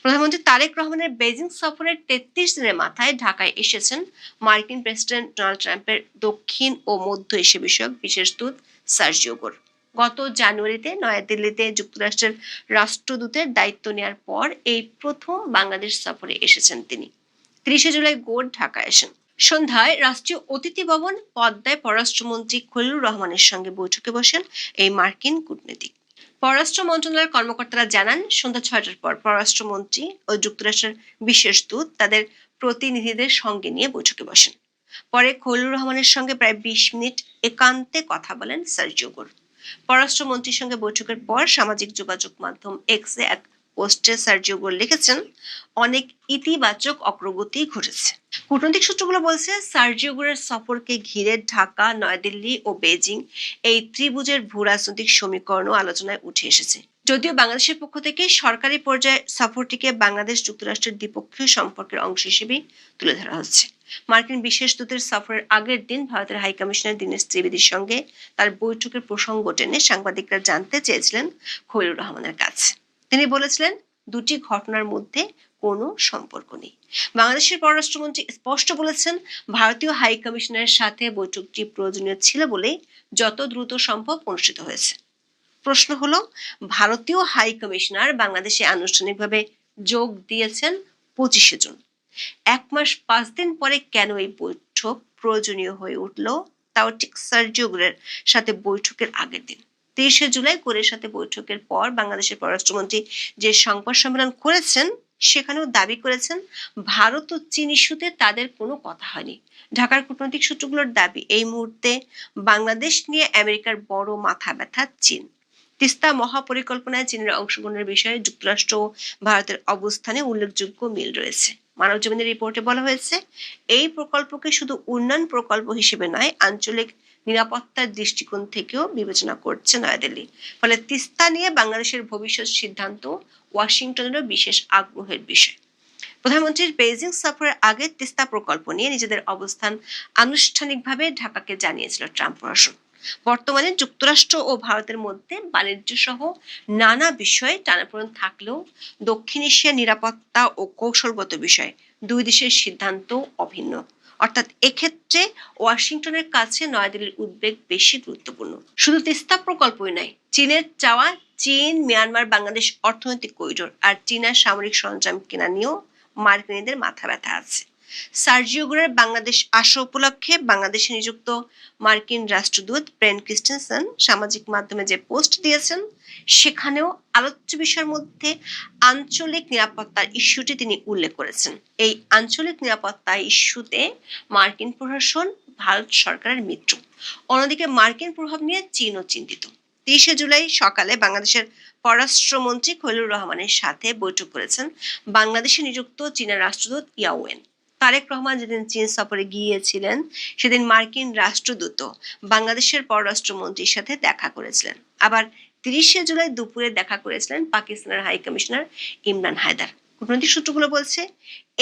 প্রধানমন্ত্রী তারেক রহমানের বেজিং সফরের 33 দিনের মাথায় ঢাকায় এসেছেন মার্কিন প্রেসিডেন্ট ডোনাল্ড ট্রাম্পের দক্ষিণ ও মধ্য এশিয়া বিষয়ক বিশেষ দূত সার্জিও গোর। গত জানুয়ারিতে নয়াদিল্লিতে যুক্তরাষ্ট্রের রাষ্ট্রদূতের দায়িত্ব নেওয়ার পর এই প্রথম বাংলাদেশ সফরে এসেছেন তিনি। 30 জুলাই গোর ঢাকায় আসেন। সন্ধ্যায় রাষ্ট্রীয় অতিথি ভবন পদ্মায় পররাষ্ট্রমন্ত্রী খলিলুর রহমানের সঙ্গে বৈঠকে বসেন এই মার্কিন কূটনীতিক। পররাষ্ট্র মন্ত্রণালয়ের কর্মকর্তারা জানান সন্ধ্যা 6টার পর পররাষ্ট্রমন্ত্রী ও যুক্তরাষ্ট্রের বিশেষ দূত তাদের প্রতিনিধিদের সঙ্গে নিয়ে বৈঠকে বসেন। পরে খলিলুর রহমানের সঙ্গে প্রায় 20 মিনিট একান্তে কথা বলেন সার্জিও গোর। পররাষ্ট্রমন্ত্রীর সঙ্গে বৈঠকের পর সামাজিক যোগাযোগ মাধ্যম এক্সে এক পোস্টে সার্জিও গোর লিখেছেন, অনেক ইতিবাচক অগ্রগতি ঘটেছে। কূটনৈতিক সূত্রগুলো বলছে সার্জিও গোরের সফরকে ঘিরে ঢাকা, নয়াদিল্লি ও বেজিং এই ত্রিভুজের ভূরাজনৈতিক সমীকরণও আলোচনায় উঠে এসেছে। যদিও বাংলাদেশের পক্ষ থেকে সরকারি পর্যায়ে সফরটিকে বাংলাদেশ যুক্তরাষ্ট্রের দ্বিপক্ষীয় সম্পর্কের অংশ হিসেবে তুলে ধরা হচ্ছে। মার্কিন বিশেষ দূতের সফরের আগের দিন ভারতের হাইকমিশনার দীনেশ ত্রিবেদীর সঙ্গে তার বৈঠকের প্রসঙ্গ টেনে সাংবাদিকরা জানতে চেয়েছিলেন খলিলুর রহমানের কাছে। তিনি বলেছিলেন দুটি ঘটনার মধ্যে কোনো সম্পর্ক নেই। বাংলাদেশের পররাষ্ট্রমন্ত্রী স্পষ্ট বলেছেন ভারতীয় হাই কমিশনারের সাথে বৈঠকটি প্রয়োজনীয় ছিল বলেই যত দ্রুত সম্ভব অনুষ্ঠিত হয়েছে। প্রশ্ন হলো, ভারতীয় হাই কমিশনার বাংলাদেশে আনুষ্ঠানিকভাবে যোগ দিয়েছেন 25 জুন। 1 মাস 5 দিন পরে কেন এই বৈঠক প্রয়োজনীয় হয়ে উঠল, তাও ঠিক সার্জিও গোরের সাথে বৈঠকের আগের দিন। 23 জুলাই গোরের সাথে বৈঠকের পর বাংলাদেশের পররাষ্ট্রমন্ত্রী যে সংবাদ সম্মেলন করেছেন সেখানেও দাবি করেছেন ভারত ও চীন ইস্যুতে তাদের কোনো কথা হয়নি। ঢাকার কূটনৈতিক সূত্রগুলোর দাবি এই মুহূর্তে বাংলাদেশ নিয়ে আমেরিকার বড় মাথা ব্যথা চীন। তিস্তা মহাপরিকল্পনায় চীনের অংশগ্রহণের বিষয়ে যুক্তরাষ্ট্র ও ভারতের অবস্থানে উল্লেখযোগ্য মিল রয়েছে। মানবজমিনের রিপোর্টে বলা হয়েছে এই প্রকল্পকে শুধু উন্নয়ন প্রকল্প হিসেবে নয়, আঞ্চলিক নিরাপত্তার দৃষ্টিকোণ থেকেও বিবেচনা করছে নয়াদিল্লি। ফলে তিস্তা নিয়ে বাংলাদেশের ভবিষ্যৎ সিদ্ধান্ত ওয়াশিংটনেরও বিশেষ আগ্রহের বিষয়। প্রধানমন্ত্রীর বেজিং সফরের আগে তিস্তা প্রকল্প নিয়ে নিজেদের অবস্থান আনুষ্ঠানিকভাবে ঢাকাকে জানিয়েছিল ট্রাম্প প্রশাসন। বর্তমানে যুক্তরাষ্ট্র ও ভারতের মধ্যে বাণিজ্য সহ নানা বিষয়ে টানাপোড়েন থাকলেও দক্ষিণ এশিয়ার নিরাপত্তা ও কৌশলগত বিষয়ে দুই দেশের সিদ্ধান্ত অভিন্ন। অর্থাৎ এক্ষেত্রে ওয়াশিংটনের কাছে নয়াদিল্লির উদ্বেগ বেশি গুরুত্বপূর্ণ। শুধু তিস্তা প্রকল্পই নয়, চীনের চাওয়া চীন মিয়ানমার বাংলাদেশ অর্থনৈতিক করিডোর আর চীনা সামরিক সরঞ্জাম কেনা নিয়েও মার্কিনীদের মাথা ব্যথা আছে। সার্জিও গোরের বাংলাদেশ আসা উপলক্ষে বাংলাদেশে নিযুক্ত মার্কিন রাষ্ট্রদূত ব্রেন ক্রিস্টেনসেন সামাজিক মাধ্যমে যে পোস্ট দিয়েছেন সেখানেও আলোচ্য বিষয়ের মধ্যে আঞ্চলিক নিরাপত্তার ইস্যুটি তিনি উল্লেখ করেছেন। এই আঞ্চলিক নিরাপত্তা ইস্যুতে মার্কিন প্রশাসন ভারত সরকারের মিত্র, অন্যদিকে মার্কিন প্রভাব নিয়ে চীনও চিন্তিত। 30 জুলাই সকালে বাংলাদেশের পররাষ্ট্রমন্ত্রী খলিলুর রহমানের সাথে বৈঠক করেছেন বাংলাদেশে নিযুক্ত চীনের রাষ্ট্রদূত ইয়াওয়েন। তারেক রহমান যেদিন চীন সফরে গিয়েছিলেন সেদিন মার্কিন রাষ্ট্রদূত বাংলাদেশের পররাষ্ট্রমন্ত্রীর সাথে দেখা করেছিলেন। আবার 30 জুলাই দুপুরে দেখা করেছিলেন পাকিস্তানের হাই কমিশনার ইমরান হায়দার। কূটনৈতিক সূত্রগুলো বলছে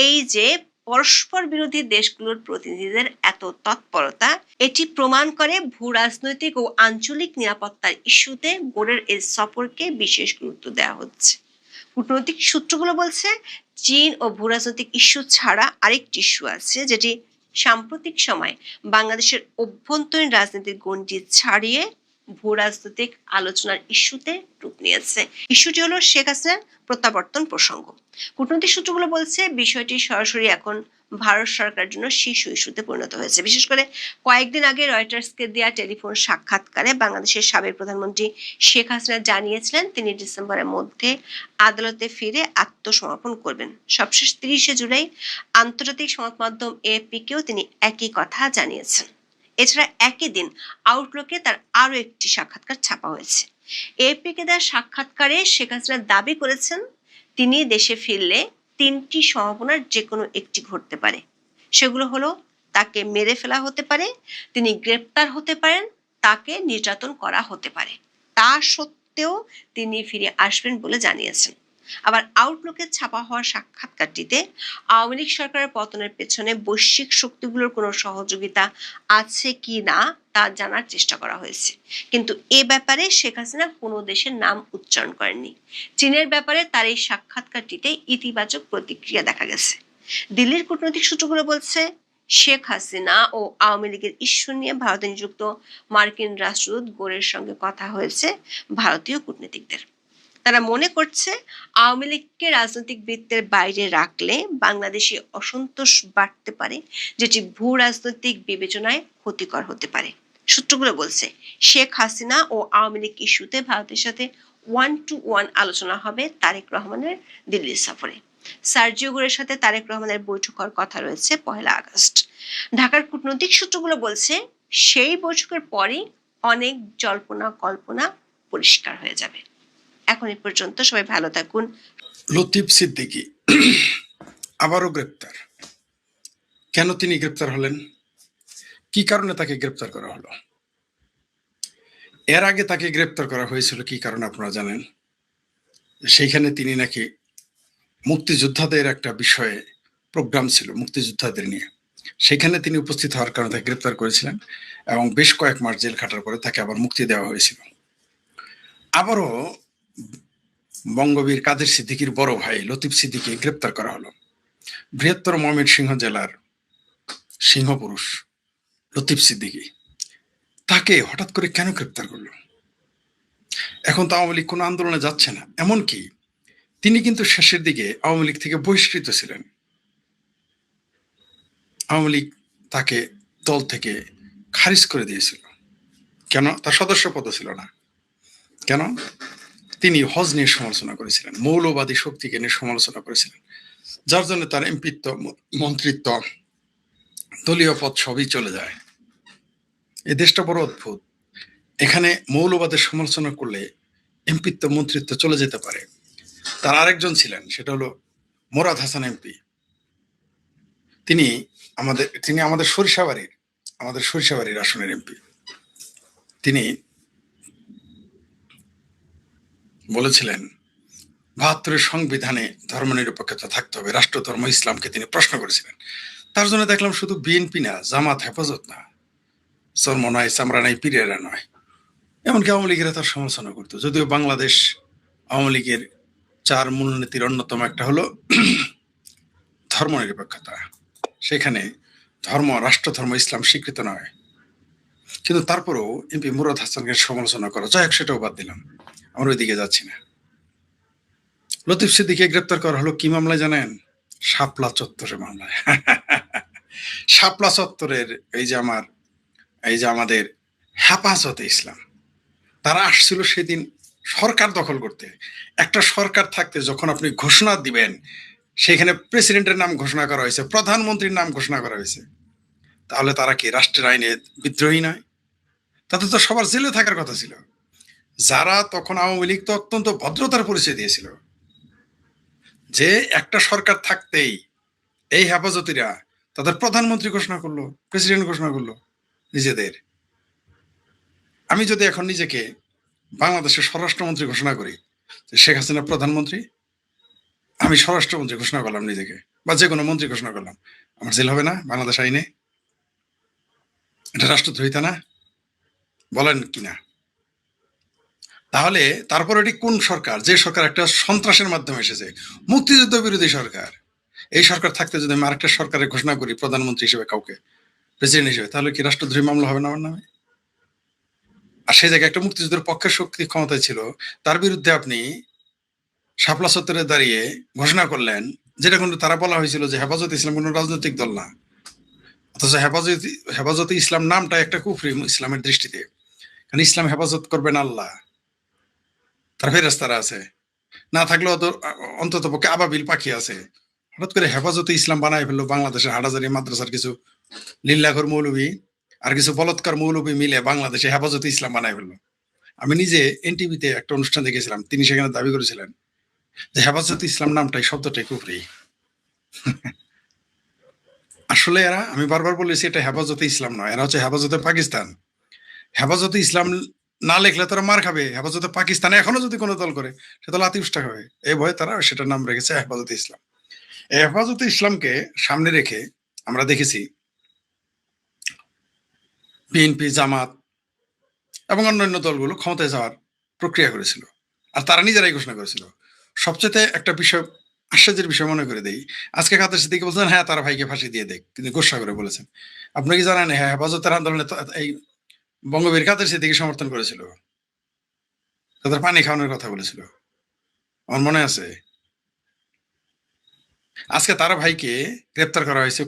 এই যে পরস্পর বিরোধী দেশগুলোর প্রতিনিধিদের এত তৎপরতা, এটি প্রমাণ করে ভূ রাজনৈতিক ও আঞ্চলিক নিরাপত্তার ইস্যুতে গোরের এই সফরকে বিশেষ গুরুত্ব দেওয়া হচ্ছে। কূটনৈতিক সূত্রগুলো বলছে চীন ও ভূরাজনৈতিক ইস্যু ছাড়া আরেকটি ইস্যু আছে যেটি সাম্প্রতিক সময় বাংলাদেশের অভ্যন্তরীণ রাজনীতির গণ্ডি ছাড়িয়ে ভূ রাজনৈতিক আলোচনার ইস্যুতে রূপ নিয়েছে। ইস্যুটি হলো শেখ হাসিনার প্রত্যাবর্তন প্রসঙ্গ। কূটনৈতিক সূত্রগুলো বলছে বিষয়টি সরাসরি এখন ভারত সরকারের জন্য শীর্ষ ইস্যুতে পরিণত হয়েছে। বিশেষ করে কয়েকদিন আগে রয়টার্সকে দেওয়া টেলিফোন সাক্ষাৎকারে বাংলাদেশের সাবেক প্রধানমন্ত্রী শেখ হাসিনা জানিয়েছিলেন তিনি ডিসেম্বরের মধ্যে আদালতে ফিরে আত্মসমর্পণ করবেন। সবশেষ 30 জুলাই আন্তর্জাতিক সংবাদ মাধ্যম এএফপিকেও তিনি একই কথা জানিয়েছেন। এছাড়া একই দিন আউটলুকে তার আরো একটি সাক্ষাৎকার ছাপা হয়েছে। এএফপিকে দেওয়া সাক্ষাৎকারে শেখ হাসিনা দাবি করেছেন তিনি দেশে ফিরলে 3টি সম্ভাবনার যে কোনো একটি ঘটতে পারে। সেগুলো হলো তাকে মেরে ফেলা হতে পারে, তিনি গ্রেপ্তার হতে পারেন, তাকে নির্যাতন করা হতে পারে। তা সত্ত্বেও তিনি ফিরে আসবেন বলে জানিয়েছেন। আবার আউটলুকে ছাপা হওয়া সাক্ষাৎকারটিতে আওয়ামী লীগ সরকারের পতনের পেছনে বৈশ্বিক শক্তিগুলোর কোনো সহযোগিতা আছে কি না তা জানার চেষ্টা করা হয়েছে, কিন্তু এ ব্যাপারে শেখ হাসিনা কোনো দেশের নাম উচ্চারণ করেননি। চীনের ব্যাপারে তার এই সাক্ষাৎকারটিতে ইতিবাচক প্রতিক্রিয়া দেখা গেছে। দিল্লির কূটনৈতিক সূত্রগুলো বলছে শেখ হাসিনা ও আওয়ামী লীগের ইস্যু নিয়ে ভারতে নিযুক্ত মার্কিন রাষ্ট্রদূত গোরের সঙ্গে কথা হয়েছে ভারতীয় কূটনীতিকদের। তারা মনে করছে আওয়ামী লীগকে রাজনৈতিক বৃত্তের বাইরে রাখলে বাংলাদেশে অসন্তোষ বাড়তে পারে, যেটি ভূ রাজনৈতিক বিবেচনায় ক্ষতিকর হতে পারে। সূত্রগুলো বলছে শেখ হাসিনা ও আওয়ামী লীগ ইস্যুতে ভারতের সাথে 1-to-1 আলোচনা হবে তারেক রহমানের দিল্লি সফরে। সার্জিও গোরের সাথে তারেক রহমানের বৈঠক হওয়ার কথা রয়েছে 1 আগস্ট। ঢাকার কূটনৈতিক সূত্রগুলো বলছে সেই বৈঠকের পরই অনেক জল্পনা কল্পনা পরিষ্কার হয়ে যাবে। এখন এই পর্যন্ত, সবাই ভালো থাকুন। লতিফ সিদ্দিকী আবারও গ্রেপ্তার। কেন তিনি গ্রেপ্তার হলেন? কি কারণে তাকে গ্রেপ্তার করা হলো? এর আগে তাকে গ্রেপ্তার করা হয়েছিল কি কারণে আপনারা জানেন? সেইখানে তিনি নাকি মুক্তিযোদ্ধাদের একটা বিষয়ে প্রোগ্রাম ছিল মুক্তিযোদ্ধাদের নিয়ে, সেখানে তিনি উপস্থিত হওয়ার কারণে তাকে গ্রেপ্তার করেছিলেন এবং বেশ কয়েক মাস জেল খাটার পরে তাকে আবার মুক্তি দেওয়া হয়েছিল। আবারও বঙ্গবীর কাদের সিদ্দিকীর বড় ভাই লতিফ সিদ্দিকী গ্রেপ্তার করা হলো। বৃহত্তর ময়মনসিংহ জেলার সিংহপুরুষ লতিফ সিদ্দিকী, তাকে হঠাৎ করে কেন গ্রেপ্তার করলো? এখন তো আওয়ামী লীগ কোনো আন্দোলনে যাচ্ছে না, এমনকি তিনি কিন্তু শেষের দিকে আওয়ামী লীগ থেকে বহিষ্কৃত ছিলেন। আওয়ামী লীগ তাকে দল থেকে খারিজ করে দিয়েছিল। কেন? তার সদস্য পদ ছিল না। কেন? তিনি হজ নিয়ে সমালোচনা করেছিলেন, মৌলবাদী শক্তিকে নিয়ে সমালোচনা করেছিলেন, যার জন্য তার এমপিত্ব, মন্ত্রিত্ব, দলীয় পদ সবই চলে যায়। এই দেশটা বড় অদ্ভুত। এখানে মৌলবাদের সমালোচনা করলে এমপিত্ব, মন্ত্রিত্ব চলে যেতে পারে। তার আরেকজন ছিলেন, সেটা হলো মোরাদ হাসান এমপি। তিনি আমাদের সরিষাবাড়ির আসনের এমপি। তিনি বলেছিলেন ৭২ সংবিধানে ধর্মনিরপেক্ষতা থাকতে হবে, রাষ্ট্র ধর্ম ইসলামকে তিনি প্রশ্ন করেছিলেন। তার জন্য দেখলাম শুধু বিএনপি না, জামাত, হেফাজত না, চর্ম নয়, চামড়া নাই, পীরেরা নয়, এমনকি আওয়ামী লীগেরা তার সমালোচনা করতো। যদিও বাংলাদেশ আওয়ামী লীগের 4 মূলনীতির অন্যতম একটা হলো ধর্মনিরপেক্ষতা। সেখানে রাষ্ট্র ধর্ম ইসলাম স্বীকৃত নয়, কিন্তু তারপরেও এমপি মুরাদ হাসানকে সমালোচনা করা, যাই হোক সেটাও বাদ দিলাম, আমরা ওইদিকে যাচ্ছি না। লতিফ সিদ্দিকীকে গ্রেপ্তার করা হলো কি মামলায় জানেন? শাপলা চত্বরের মামলায়। শাপলা চত্বরের এই যে আমাদের হেফাজতে ইসলাম, তারা আসছিল সেদিন সরকার দখল করতে। একটা সরকার থাকতে যখন আপনি ঘোষণা দিবেন, সেখানে প্রেসিডেন্টের নাম ঘোষণা করা হয়েছে, প্রধানমন্ত্রীর নাম ঘোষণা করা হয়েছে, তাহলে তারা কি রাষ্ট্রের আইনে বিদ্রোহী নয়? তাদের তো সবার জেলে থাকার কথা ছিল। যারা তখন আওয়ামী লীগ তো অত্যন্ত ভদ্রতার পরিচয় দিয়েছিল, যে একটা সরকার থাকতেই এই হেফাজতিরা তাদের প্রধানমন্ত্রী ঘোষণা করলো, প্রেসিডেন্ট ঘোষণা করলো নিজেদের। আমি যদি এখন নিজেকে বাংলাদেশের স্বরাষ্ট্রমন্ত্রী ঘোষণা করি, শেখ হাসিনা প্রধানমন্ত্রী, আমি স্বরাষ্ট্রমন্ত্রী ঘোষণা করলাম নিজেকে, বা যে কোনো মন্ত্রী ঘোষণা করলাম, আমার জেল হবে না বাংলাদেশ আইনে? এটা রাষ্ট্রদ্রোহিতা না? বলেন কিনা? তাহলে তারপর এটি কোন সরকার? যে সরকার একটা সন্ত্রাসের মাধ্যমে এসেছে, মুক্তিযুদ্ধ বিরোধী সরকার। এই সরকার থাকতে যদি আমি আরেকটা সরকারের ঘোষণা করি প্রধানমন্ত্রী হিসেবে, কাউকে প্রেসিডেন্ট হিসেবে, তাহলে কি রাষ্ট্রদ্রোহী মামলা হবে না আমার নামে? আর সেই জায়গায় একটা মুক্তিযুদ্ধের পক্ষের শক্তি ক্ষমতায় ছিল, তার বিরুদ্ধে আপনি শাপলা চত্বরে দাঁড়িয়ে ঘোষণা করলেন, যেটা কিন্তু তারা বলা হয়েছিল যে হেফাজত ইসলাম কোনো রাজনৈতিক দল না, অথচ হেফাজতে ইসলাম নামটা একটা কুফরি ইসলামের দৃষ্টিতে। কারণ ইসলাম হেফাজত করবেন আল্লাহ, তার ফেরেশতারা আছে, না থাকলেও তো অন্তত পক্ষে আবাবিল পাখি আছে। হঠাৎ করে হেফাজতে ইসলাম বানায় ফেললো বাংলাদেশের হাটাজারি মাদ্রাসার কিছু লিল্লাখর মৌলবী আর কিছু বলৎকার মৌলবী মিলে বাংলাদেশে হেফাজতে ইসলাম বানায় ফেললো। আমি নিজে এনটিভিতে একটা অনুষ্ঠান দেখেছিলাম, তিনি সেখানে দাবি করেছিলেন যে হেফাজতে ইসলাম নামটাই শব্দটাই কুফরি। আসলে এরা, আমি বারবার বলেছি, এটা হেফাজতে ইসলাম নয়, এরা হচ্ছে হেফাজতে পাকিস্তান। হেফাজতে ইসলাম না লিখলে তারা মার খাবে। হেফাজতে পাকিস্তানে এখনো যদি কোনো দল করে সে তো লাতিউষ্টা হবে, এই ভয়ে তারা সেটার নাম রেখেছে হেফাজতে ইসলাম। এই হেফাজতে ইসলামকে সামনে রেখে আমরা দেখেছি বিএনপি, জামাত এবং অন্যান্য দলগুলো ক্ষমতায় যাওয়ার প্রক্রিয়া করেছিল, আর তারা নিজেরাই ঘোষণা করেছিল। সবচেয়ে একটা বিষয়, আশ্চর্যের বিষয় মনে করে দেই, আজকে কাদের সিদ্দিকী বলছেন হ্যাঁ তারা ভাইকে ফাঁসি দিয়ে দেখ, কিন্তু ঘোষণা করে বলেছেন। আপনি কি জানেন হ্যাঁ হেফাজতের আন্দোলনে এই বঙ্গবীর কাদের সিদ্দিকী সমর্থন করেছিল, তাদের পানি খাওয়ানোর কথা বলেছিল, আমার মনে আছে। আজকে তারা ভাইকে গ্রেপ্তার করা হয়েছে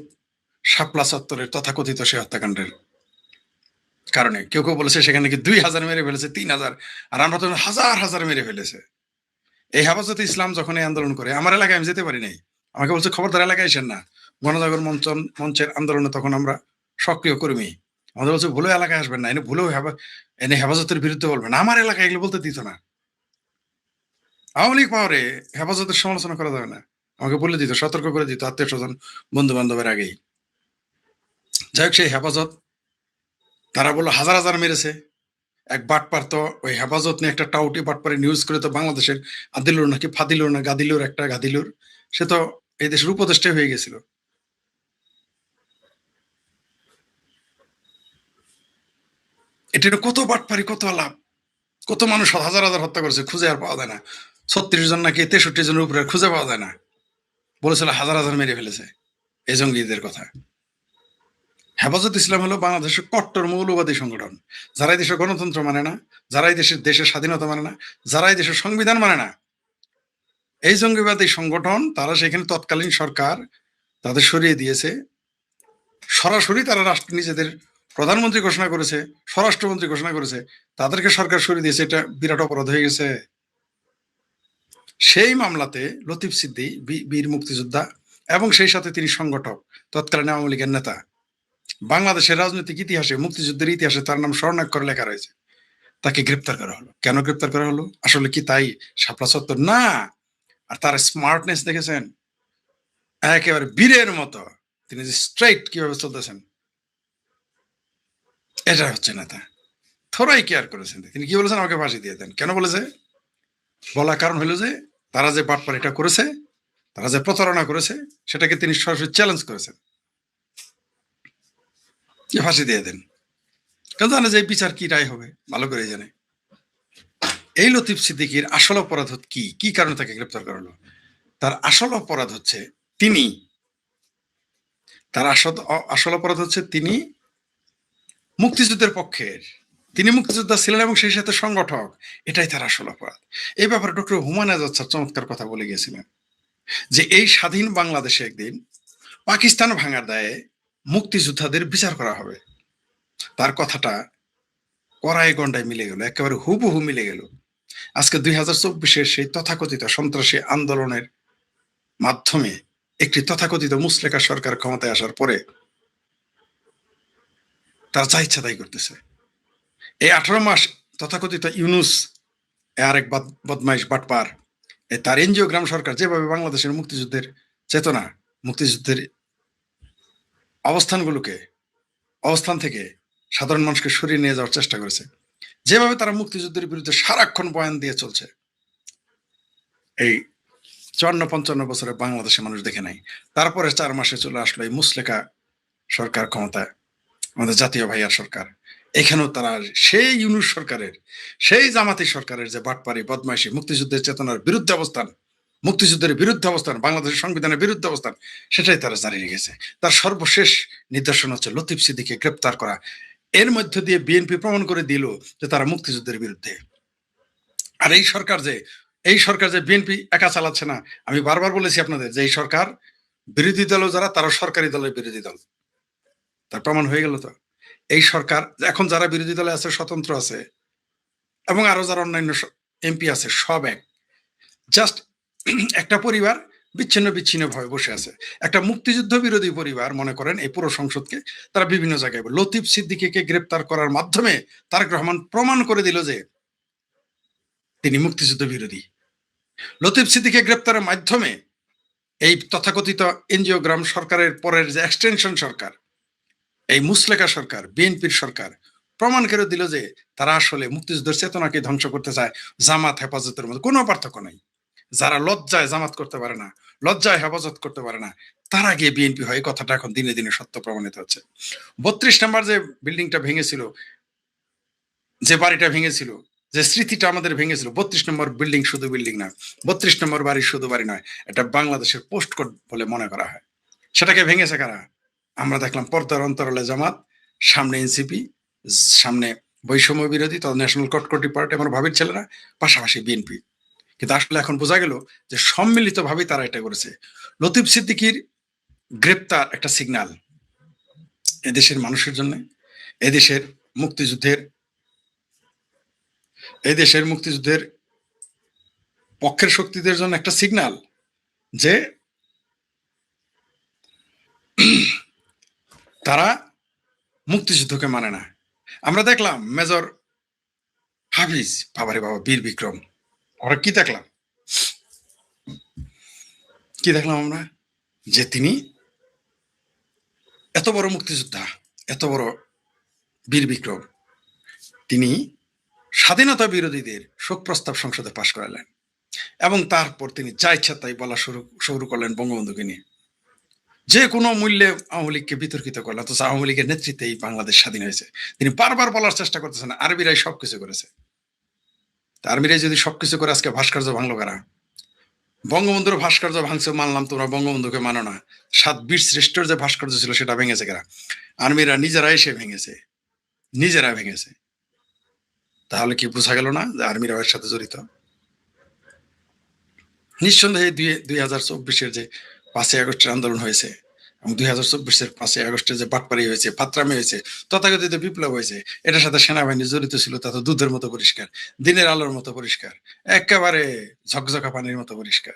শাপলা চত্বরের তথাকথিত সে হত্যাকাণ্ডের কারণে। কেউ কেউ বলেছে সেখানে কি 2000 মেরে ফেলেছে, 3000, আর আমরা তো হাজার হাজার মেরে ফেলেছে। এই হেফাজতে ইসলাম যখন এই আন্দোলন করে, আমার এলাকায় আমি যেতে পারি নাই, আমাকে বলছে খবরদার এলাকায় আসেন না। গণজাগরণ মঞ্চের আন্দোলনে তখন আমরা সক্রিয় কর্মী, আমাদের বলছে ভুলেও এলাকায় আসবেন না, এনে ভুলেও এনে হেফাজতের বিরুদ্ধে বলবেন। আমার এলাকায় এগুলো বলতে দিত না। আওয়ামী লীগ পাওয়ারে হেফাজতের সমালোচনা করা যাবে না, আমাকে বলে দিত, সতর্ক করে দিত আত্মীয় স্বজন বন্ধু বান্ধবের আগেই। যাই হোক, সেই হেফাজত তারা বললো হাজার হাজার মেরেছে। এক বাটপার তো ওই হেফাজত নিয়ে একটা টাউটি বাটপারে নিউজ করে তো বাংলাদেশের আদিলুর নাকি ফাদিলুর না গাদিলুর একটা গাদিলুর, সে তো এই দেশের উপদেষ্টাই হয়ে গেছিল। এটা কত বাটপারি, কত লাভ, কত মানুষ হাজার হাজার হত্যা করেছে, খুঁজে আর পাওয়া যায় না। 36 জন নাকি 63 জনের উপরে খুঁজে পাওয়া যায় না, বলেছিল হাজার হাজার মেরে ফেলেছে এই জঙ্গিদের কথা। হেফাজত ইসলাম হলো বাংলাদেশের কট্টর মৌলবাদী সংগঠন, যারা এই দেশের গণতন্ত্র মানে না, যারা এই দেশের স্বাধীনতা মানে না, যারা এই দেশের সংবিধান মানে না, এই জঙ্গিবাদী সংগঠন। তারা সেখানে তৎকালীন সরকার তাদের সরিয়ে দিয়েছে, সরাসরি তারা রাষ্ট্র নিজেদের প্রধানমন্ত্রী ঘোষণা করেছে, স্বরাষ্ট্রমন্ত্রী ঘোষণা করেছে, তাদেরকে সরকার সরিয়ে দিয়েছে। এটা বিরাট অপরাধ হয়ে গেছে। সেই মামলাতে লতিফ সিদ্দি বীর মুক্তিযোদ্ধা এবং সেই সাথে তিনি সংগঠক, তৎকালীন আওয়ামী লীগের নেতা। বাংলাদেশের রাজনৈতিক ইতিহাসে, মুক্তিযুদ্ধের ইতিহাসে তার নাম স্বর্ণাক্ষরে লেখা রয়েছে। তাকে গ্রেপ্তার করা হলো। কেন গ্রেপ্তার করা হলো? আসলে কি তাই শাপলা চত্বর না? আর তার স্মার্টনেস দেখেছেন, একেবারে বীরের মতো তিনি যে স্ট্রেইট কিভাবে চলতেছেন, এটা হচ্ছে নেতা। থোড়াই কেয়ার করেছেন। তিনি কি বলেছেন? আমাকে ফাঁসি দিয়ে দেন। কেন বলেছে? বলার কারণ হলো যে তারা যে বাটপাড়িটা করেছে, তারা যে প্রতারণা করেছে, সেটাকে তিনি সরাসরি চ্যালেঞ্জ করেছেন, যে ফাঁসি দিয়ে দেন। কেন জানে যে বিচার কি রায় হবে, ভালো করে জানে। এই লতিফ সিদ্দিকীর আসল অপরাধ কি, কি কারণে তাকে গ্রেপ্তার করা হলো? তার আসল অপরাধ হচ্ছে আসল অপরাধ হচ্ছে তিনি মুক্তিযুদ্ধের পক্ষের, তিনি মুক্তিযোদ্ধা ছিলেন এবং সেই সাথে সংগঠক। এটাই তার আসল অপরাধ। এই ব্যাপারে ডক্টর হুমায়ুন আজাদ স্যার চমৎকার কথা বলে গিয়েছিলেন যে এই স্বাধীন বাংলাদেশে একদিন পাকিস্তান ভাঙার দায়ে মুক্তিযোদ্ধাদের বিচার করা হবে। তার কথাটা কড়াই গন্ডায় মিলে গেল, একেবারে হুবহু মিলে গেল। আজকে 2024-এর সেই তথাকথিত সন্ত্রাসী আন্দোলনের মাধ্যমে একটি তথাকথিত মুসলেকা সরকার ক্ষমতায় আসার পরে তার যা ইচ্ছা তাই করতেছে। এই 18 মাস তথাকথিত ইউনুস, আর এক বদমাইশ বাটপার, তার এনজিও গ্রাম সরকার যেভাবে বাংলাদেশের মুক্তিযুদ্ধের চেতনা, মুক্তিযুদ্ধের অবস্থান থেকে সাধারণ মানুষকে সরিয়ে নিয়ে যাওয়ার চেষ্টা করেছে, যেভাবে তারা মুক্তিযুদ্ধের বিরুদ্ধে সারাক্ষণ বয়ান দিয়ে চলছে, এই 54-55 বছরে বাংলাদেশের মানুষ দেখে নাই। তারপরে 4 মাসে চলে আসলো এই মুসলেকা সরকার ক্ষমতায়, আমাদের জাতীয় ভাইয়ার সরকার। এখানেও তারা সেই ইউনুস সরকারের, সেই জামাতি সরকারের যে বাটপারি, বদমাইশি, মুক্তিযুদ্ধের চেতনার বিরুদ্ধে অবস্থান, মুক্তিযুদ্ধের বিরুদ্ধে অবস্থান, বাংলাদেশের সংবিধানের বিরুদ্ধে অবস্থান, সেটাই তারা জারি রেখেছে। তার সর্বশেষ নিদর্শন হচ্ছে লতিফ সিদ্দিকীকে গ্রেপ্তার করা। এর মধ্য দিয়ে বিএনপি প্রমাণ করে দিল যে তারা মুক্তিযুদ্ধের বিরুদ্ধে। আর এই সরকার যে বিএনপি একা চালাচ্ছে না, আমি বারবার বলেছি আপনাদের যে এই সরকার বিরোধী দল যারা তারা সরকারি দলের বিরোধী দল, তার প্রমাণ হয়ে গেল। তো এই সরকার এখন যারা বিরোধী দলে আছে, স্বতন্ত্র আছে এবং আরো যারা অন্যান্য এমপি আছে, সব এক, জাস্ট একটা পরিবার বিচ্ছিন্ন বিচ্ছিন্ন ভাবে বসে আছে। একটা মুক্তিযুদ্ধ বিরোধী পরিবার মনে করেন এই পুরো সংসদকে তারা বিভিন্ন জায়গায় লতিফ সিদ্দিকীকে গ্রেপ্তার করার মাধ্যমে তারেক রহমান প্রমাণ করে দিল যে তিনি মুক্তিযুদ্ধ বিরোধী। লতিফ সিদ্দিকীকে গ্রেপ্তারের মাধ্যমে এই তথাকথিত এনজিওগ্রাম সরকারের পরের যে এক্সটেনশন সরকার, এই মুসলেকা সরকার, বিএনপির সরকার প্রমাণ করে দিল যে তারা আসলে মুক্তিযুদ্ধের চেতনাকে ধ্বংস করতে চায়। জামাত হেফাজতের মধ্যে কোনো পার্থক্য নাই। যারা লজ্জায় জামাত করতে পারে না, লজ্জায় হেফাজত করতে পারে না, তারা গিয়ে বিএনপি হয়, কথাটা এখন দিনে দিনে সত্য প্রমাণিত হচ্ছে। 32 নম্বর যে বিল্ডিংটা ভেঙেছিল, যে বাড়িটা ভেঙেছিল, যে স্মৃতিটা আমাদের ভেঙেছিল, 32 নম্বর বিল্ডিং শুধু বিল্ডিং না, 32 নম্বর বাড়ি শুধু বাড়ি নয়, এটা বাংলাদেশের পোস্ট কোড বলে মনে করা হয়। সেটাকে ভেঙেছে কারা? আমরা দেখলাম পর্দার অন্তরালে জামাত, সামনে এনসিপি, সামনে বৈষম্য বিরোধী তথা ন্যাশনাল কটকটি পার্টি, আমার ভাবির ছেলেরা, পাশাপাশি বিএনপি। কিন্তু আসলে এখন বোঝা গেল যে সম্মিলিতভাবেই তারা এটা করেছে। লতিফ সিদ্দিকীর গ্রেপ্তার একটা সিগন্যাল এদেশের মানুষের জন্য, এদেশের মুক্তিযুদ্ধের পক্ষের শক্তিদের জন্য একটা সিগন্যাল যে তারা মুক্তিযুদ্ধকে মানে না। আমরা দেখলাম মেজর হাফিজ, বাবারে বাবা, বীর বিক্রম, ওরা কি দেখলাম আমরা যে তিনি এত বড় মুক্তিযোদ্ধা, এত বড় বীর বিক্রম, তিনি স্বাধীনতা বিরোধীদের শোক প্রস্তাব সংসদে পাশ করালেন এবং তারপর তিনি যা ইচ্ছা তাই বলা শুরু করলেন বঙ্গবন্ধুকে নিয়ে। যে কোনো মূল্যে আওয়ামী লীগকে বিতর্কিত করলেন, অথচ আওয়ামী লীগের নেতৃত্বেই বাংলাদেশ স্বাধীন হয়েছে। তিনি বারবার বলার চেষ্টা করতেছেন আরবিরাই সবকিছু করেছে। আরবিরাই যদি সবকিছু করে আজকে ভাস্কর্য ভাঙলো কারা? বঙ্গবন্ধুর ভাস্কর্য ভাঙছে মানলাম, তোমরা বঙ্গবন্ধুকে মানো না। 7 বীর শ্রেষ্ঠর যে ভাস্কর্য ছিল সেটা ভেঙেছে কারা? আর্মিরা নিজেরা এসে ভেঙেছে। তাহলে কি বোঝা গেল না যে আর্মিরা এর সাথে জড়িত? নিঃসন্দেহে 2024-এর যে 5ই আগস্টের আন্দোলন হয়েছে এবং 2024-এর 5ই আগস্টের যে বাটপাড়ি হয়েছে, ফাত্রামি হয়েছে, তথাকথিত বিপ্লব হয়েছে, এটার সাথে সেনাবাহিনী জড়িত ছিল। তা তো দুধের মতো পরিষ্কার, দিনের আলোর মতো পরিষ্কার, একেবারে ঝকঝকা পানির মতো পরিষ্কার।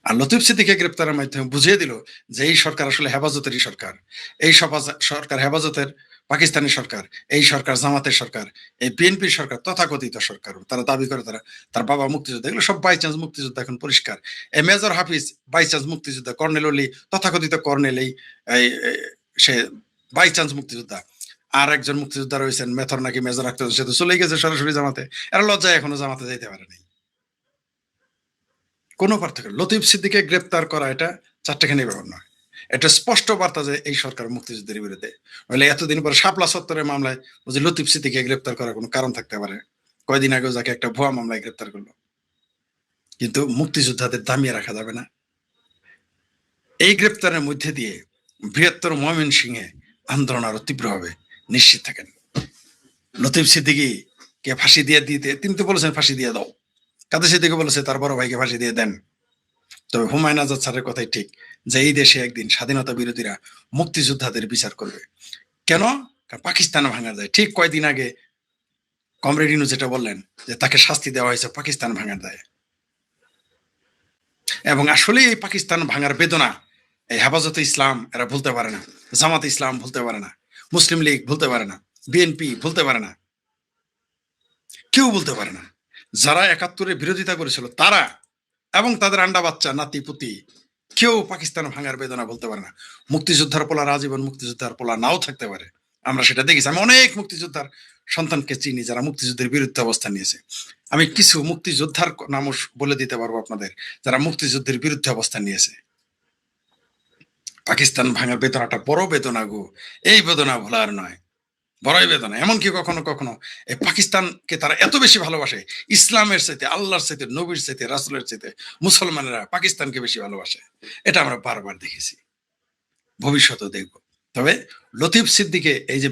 আর লতিফ সিদ্দিকীকে গ্রেপ্তারের মাধ্যমে বুঝিয়ে দিল যে এই সরকার আসলে হেফাজতেরই সরকার। এই সরকার হেফাজতের পাকিস্তানি সরকার, এই সরকার জামাতের সরকার, এই বিএনপির সরকার, তথাকথিত সরকার। তারা দাবি করে তার বাবা মুক্তিযোদ্ধা, এগুলো সব বাই চান্স মুক্তিযোদ্ধা। এখন পরিষ্কার এই মেজর হাফিজ বাই চান্স মুক্তিযোদ্ধা, কর্নেল অলি তথাকথিত কর্নেল, সে বাই চান্স মুক্তিযোদ্ধা। আর একজন মুক্তিযোদ্ধা রয়েছেন মেথর নাকি মেজর আক্তার, সে তো চলে গেছে সরাসরি জামাতে। এরা লজ্জায় এখনো জামাতে যাইতে পারেনি। কোনো পার্থক্য। লতিফ সিদ্দিকীকে গ্রেপ্তার করা এটা চারটেখানি ব্যাপার নয়, এটা স্পষ্ট বার্তা যে এই সরকার মুক্তিযুদ্ধের বিরুদ্ধে। নইলে এতদিন পরে শাপলা সত্তরের মামলায় বুঝি লতিফ সিদ্দিকীকে গ্রেপ্তার করার কোনো কারণ থাকতে পারে? কয়দিন আগেও যাকে একটা ভুয়া মামলায় গ্রেপ্তার করলো। কিন্তু মুক্তিযোদ্ধাদের দামিয়ে রাখা যাবে না। এই গ্রেপ্তারের মধ্যে দিয়ে বৃহত্তর ময়মনসিংহে আন্দোলন আরো তীব্র হবে, নিশ্চিত থাকেন। লতিফ সিদ্দিকীকে ফাঁসি দিয়ে তিনি তো বলেছেন ফাঁসি দিয়ে দাও। কাদের সিদ্দিকী বলেছে তার বড় ভাইকে ফাঁসি দিয়ে দেন। তবে হুমায়ুন আজাদ স্যারের কথাই ঠিক যে এই দেশে একদিন স্বাধীনতা বিরোধীরা মুক্তিযোদ্ধাদের বিচার করবে। কেন? পাকিস্তান ভাঙা যায়। ঠিক কয়দিন আগে কমরেড ইনু যেটা বললেন যে তাকে শাস্তি দেওয়া হয়েছে পাকিস্তান ভাঙার দায়ে। এবং আসলে এই পাকিস্তান ভাঙার বেদনা এই হেফাজতে ইসলাম এরা ভুলতে পারে না, জামাতে ইসলাম ভুলতে পারে না, মুসলিম লীগ ভুলতে পারে না, বিএনপি ভুলতে পারে না, কেউ বলতে পারে না। যারা 71-এর বিরোধিতা করেছিল তারা এবং তাদের আন্ডা বাচ্চা নাতি পুতি কেউ পাকিস্তান ভাঙার বেদনা বলতে পারে না। মুক্তিযোদ্ধার পোলা আজীবন মুক্তিযোদ্ধার পোলা নাও থাকতে পারে, আমরা সেটা দেখেছি। আমি অনেক মুক্তিযোদ্ধার সন্তানকে চিনি যারা মুক্তিযুদ্ধের বিরুদ্ধে অবস্থান নিয়েছে। আমি কিছু মুক্তিযোদ্ধার নাম বলে দিতে পারবো আপনাদের যারা মুক্তিযুদ্ধের বিরুদ্ধে অবস্থান নিয়েছে। পাকিস্তান ভাঙার বেদনাটা বড় বেদনা গো, এই বেদনা ভোলার নয়, বড়ই বেদনা। এমনকি কখনো কখনো এই পাকিস্তানকে তারা এত বেশি ভালোবাসে, ইসলামের চাইতে, আল্লাহর চাইতে, নবীর চাইতে, রাসূলের চাইতে মুসলমানেরা পাকিস্তানকে বেশি ভালোবাসে। এটা আমরা বারবার দেখেছি, ভবিষ্যতেও দেখব। তবে লতিফ সিদ্দিকে, এই যে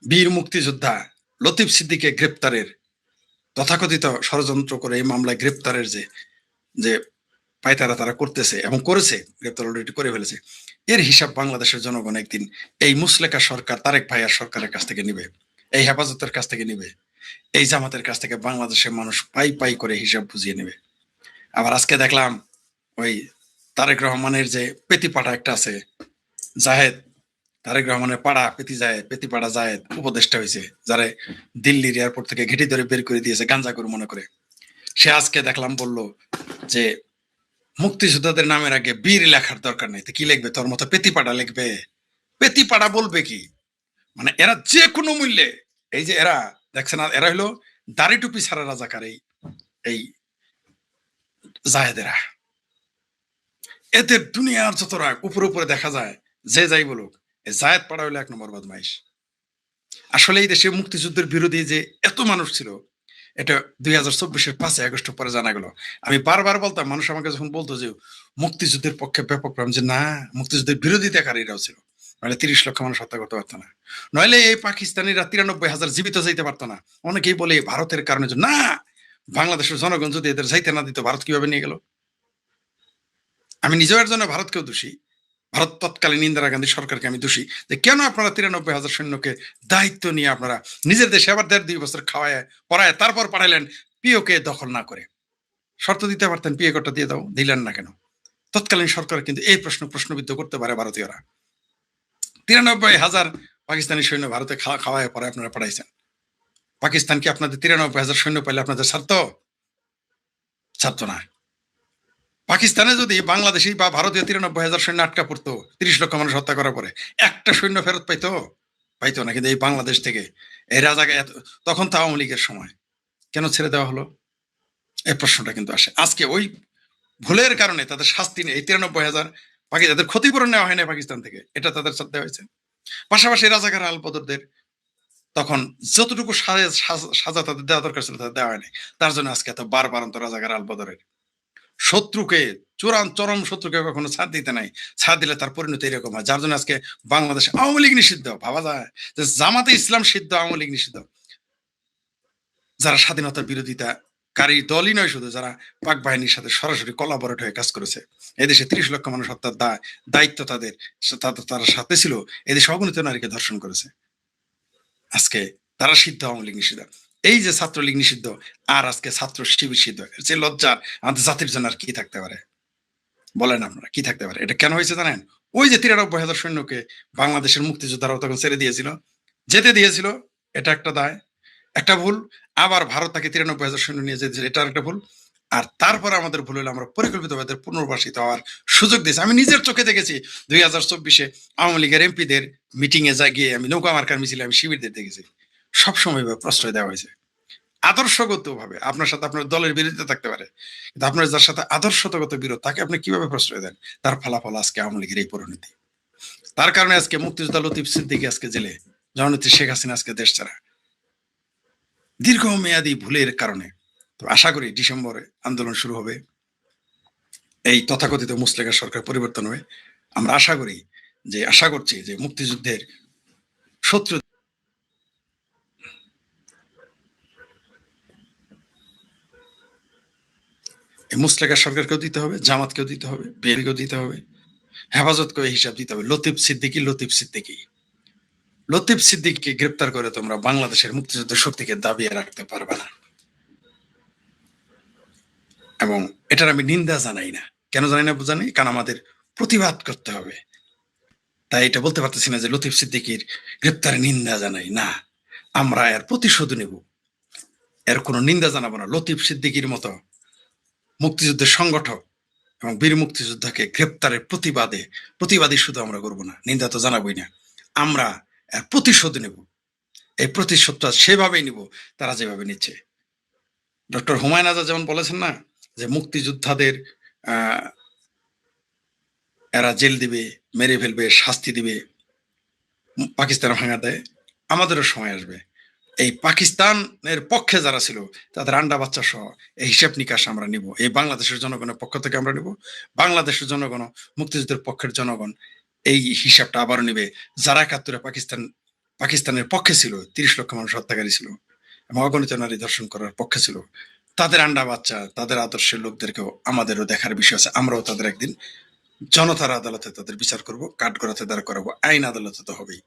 বীর মুক্তিযোদ্ধা লতিফ সিদ্দিকে গ্রেপ্তারের তথাকথিত ষড়যন্ত্র করে এই মামলায় গ্রেপ্তারের যে যে পায়তারা তারা করতেছে এবং করেছে, গ্রেপ্তার অলরেডি করে ফেলেছে, এর হিসাব বাংলাদেশের জনগণ একদিন এই মুসলেকা সরকার, তারেক ভাইয়ার সরকারের কাছ থেকে নিবে, এই হেফাজতের কাছ থেকে নিবে, এই জামাতের কাছ থেকে বাংলাদেশের মানুষ পাই পাই করে হিসাব বুঝিয়ে নেবে। আবার আজকে দেখলাম ওই তারেক রহমানের যে পেতিপাড়া একটা আছে, জাহেদ, তারেক রহমানের পাড়া পেতিপাড়া জাহেদ উপদেষ্টা হয়েছে, যারা দিল্লির এয়ারপোর্ট থেকে ঘেঁটি ধরে বের করে দিয়েছে গাঞ্জা করে মনে করে। সে আজকে দেখলাম বলল যে মুক্তিযোদ্ধাদের নামের আগে বীর লেখার দরকার নেই, তো কি লিখবে? তোর মতো পেতিপাড়া লিখবে? পেতিপাড়া বলবে কি? মানে এরা যে কোনো মূল্যে, এই যে এরা দেখছে না, এরা হলো দাড়ি টুপি ছাড়া রাজাকার, এই জাহেদেরা। এদের দুনিয়ার যত রাগ উপরে উপরে দেখা যায়, যে যাই বলুক, এই জায়েদ পাড়া হলো 1 নম্বর বদমাইশ। আসলে এই দেশে মুক্তিযুদ্ধের বিরোধী যে এত মানুষ ছিল, এটা 2024-এর 5 আগস্ট পরে জানা গেল। আমি বারবার বলতাম, মানুষ আমাকে যখন বলতো যে মুক্তিযুদ্ধের পক্ষে ব্যাপক, যে না, মুক্তিযুদ্ধের বিরোধিতাকারীরাও ছিল, নইলে 30 লক্ষ মানুষ হত্যা করতে পারতো না, নইলে এই পাকিস্তানিরা 93,000 জীবিত যাইতে পারতো না। অনেকেই বলে ভারতের কারণে, না, বাংলাদেশের জনগণ যদি এদের যাইতে না দিত, ভারত কিভাবে নিয়ে গেল? আমি নিজেও এর জন্য ভারতকেও দোষী, ভারত তৎকালীন ইন্দিরা গান্ধী সরকারকে আমি দোষী, যে কেন আপনারা 93,000 সৈন্যকে দায়িত্ব নিয়ে আপনারা নিজের দেশে আবার 1.5-2 বছর খাওয়ায় পড়ায় তারপর পাঠাইলেন পিওকে দখল না করে। শর্ত দিতে পারতেন, পিও কোটা দিয়ে দাও, দিলেন না কেন? তৎকালীন সরকার কিন্তু এই প্রশ্নবিদ্ধ করতে পারে ভারতীয়রা। 93,000 পাকিস্তানি সৈন্য ভারতে খাওয়ায় পরে আপনারা পাঠাইছেন। পাকিস্তান কি আপনাদের 93,000 সৈন্য পাইলে আপনাদের ছাড়তো না? পাকিস্তানে যদি বাংলাদেশি বা ভারতীয় 93,000 সৈন্য আটকা পড়তো, 30 লক্ষ মানুষ হত্যা করার পরে, একটা সৈন্য ফেরত পাইতো না। কিন্তু এই বাংলাদেশ থেকে এই রাজাকে, তখন তো আওয়ামী লীগের সময়, কেন ছেড়ে দেওয়া হলো? এই প্রশ্নটা কিন্তু আসে। আজকে ওই ভুলের কারণে তাদের শাস্তি নেই, এই 93,000 তাদের ক্ষতিপূরণ নেওয়া হয় না পাকিস্তান থেকে, এটা তাদের সাথে হয়েছে। পাশাপাশি রাজাকার আলবদরদের তখন যতটুকু সাজা তাদের দেওয়া দরকার ছিল তাদের দেওয়া হয়নি। তার জন্য আজকে এত বারবারন্ত রাজাকার আলবদরের শত্রুকে, চরম শত্রুকে কখনো ছাড় দিতে নাই। ছাড় দিলে তার পরিণতি এরকম হয়, যার জন্য আজকে বাংলাদেশ আওয়ামী লীগ নিষিদ্ধ। ভাবা যায় যে জামাতে ইসলাম সিদ্ধ, আওয়ামী লীগ নিষিদ্ধ। যারা স্বাধীনতার বিরোধিতা কারী দলই নয়, শুধু যারা পাক বাহিনীর সাথে সরাসরি কোলাবরেট হয়ে কাজ করেছে। এদেশে 30 লক্ষ মানুষ হত্যার দায়িত্ব তাদের, তারা সাথে ছিল। এদেশে অগণিত নারীকে ধর্ষণ করেছে। আজকে তারা সিদ্ধ, আওয়ামী লীগ নিষিদ্ধ। এই যে ছাত্রলীগ নিষিদ্ধ, আর আজকে ছাত্র শিবির সিদ্ধ। এর যে লজ্জার আমাদের জাতির জন্য আর কি থাকতে পারে? বলেন আপনারা, কি থাকতে পারে? এটা কেন হয়েছে জানেন? ওই যে 93,000 সৈন্যকে বাংলাদেশের মুক্তিযোদ্ধারাও তখন ছেড়ে দিয়েছিল, যেতে দিয়েছিল, এটা একটা দায়, একটা ভুল। আবার ভারত তাকে 93,000 সৈন্য নিয়ে যেতে, এটা একটা ভুল। আর তারপরে আমাদের ভুল হলো আমরা পরিকল্পিতভাবে পুনর্বাসিত হওয়ার সুযোগ দিয়েছি। আমি নিজের চোখে দেখেছি 2024-এ আওয়ামী লীগের এমপিদের মিটিং এ গিয়ে, আমি নৌকা মার্কার মিছিলে আমি শিবিরদের দেখেছি। সবসময় প্রশ্রয় দেওয়া হয়েছে আদর্শগত ভাবে। আপনার সাথে আপনার দলের বিরোধিতা থাকতে পারে, কিন্তু আপনার যার সাথে আদর্শগত বিরোধ, তাকে আপনি কিভাবে প্রশ্রয় দেন? তার ফলাফল আজকে আওয়ামী লীগের এই পরিণতি। তার কারণে আজকে মুক্তিযোদ্ধা লতিফ সিদ্দিকী আজকে জেলে, জননেত্রী শেখ হাসিনা আজকে দেশ ছাড়া, দীর্ঘমেয়াদী ভুলের কারণে। তো আশা করি ডিসেম্বরে আন্দোলন শুরু হবে, এই তথাকথিত মুসলেকা সরকার পরিবর্তন হবে। আমরা আশা করছি যে মুক্তিযুদ্ধের শত্রু, এই মুসলেকা সরকারকেও দিতে হবে, জামাতকেও দিতে হবে, বিএনপিকেও দিতে হবে, হেফাজতকেও হিসাব দিতে হবে। লতিফ সিদ্দিকীকে গ্রেপ্তার করে তোমরা বাংলাদেশের মুক্তিযুদ্ধের শক্তিকে দাবিয়ে রাখতে পারবে না। এবং এটার আমি নিন্দা জানাই না। কেন জানি না? জানি, কারণ আমাদের প্রতিবাদ করতে হবে। তাই এটা বলতে পারতেছি না যে লতিফ সিদ্দিকীর গ্রেপ্তারে নিন্দা জানাই না, আমরা এর প্রতিশোধ নেব, এর কোনো নিন্দা জানাবো না। লতিফ সিদ্দিকীর মতো মুক্তিযুদ্ধের সংগঠক এবং বীর মুক্তিযোদ্ধাকে গ্রেপ্তারের প্রতিবাদী শুধু আমরা করবো না, নিন্দা তো জানাবোই না, আমরা এর প্রতিশোধ নেব। এই প্রতিশোধটা সেভাবেই নিব তারা যেভাবে নিচ্ছে। ডক্টর হুমায়ুন আজাদ যেমন বলেছেন না, যে মুক্তিযোদ্ধাদের এরা জেল দিবে, মেরে ফেলবে, শাস্তি দিবে, পাকিস্তান ভাঙা দেয়, আমাদেরও সময় আসবে। এই পাকিস্তানের পক্ষে যারা ছিল তাদের আন্ডা বাচ্চা সহ এই হিসাব নিকাশ আমরা নিব, এই বাংলাদেশের জনগণের পক্ষ থেকে আমরা নিব। বাংলাদেশের জনগণ, মুক্তিযুদ্ধের পক্ষের জনগণ এই হিসাবটা আবারও নেবে। যারা ৭১-এ পাকিস্তানের পক্ষে ছিল, ৩০ লক্ষ মানুষ হত্যাকারী ছিল এবং অগণিত নারী ধর্ষণ করার পক্ষে ছিল, তাদের আন্ডা বাচ্চা, তাদের আদর্শের লোকদেরকেও আমাদেরও দেখার বিষয় আছে। আমরাও তাদের একদিন জনতার আদালতে তাদের বিচার করব, কাঠগড়াতে দাঁড় করাবো, আইন আদালতে তো হবেই।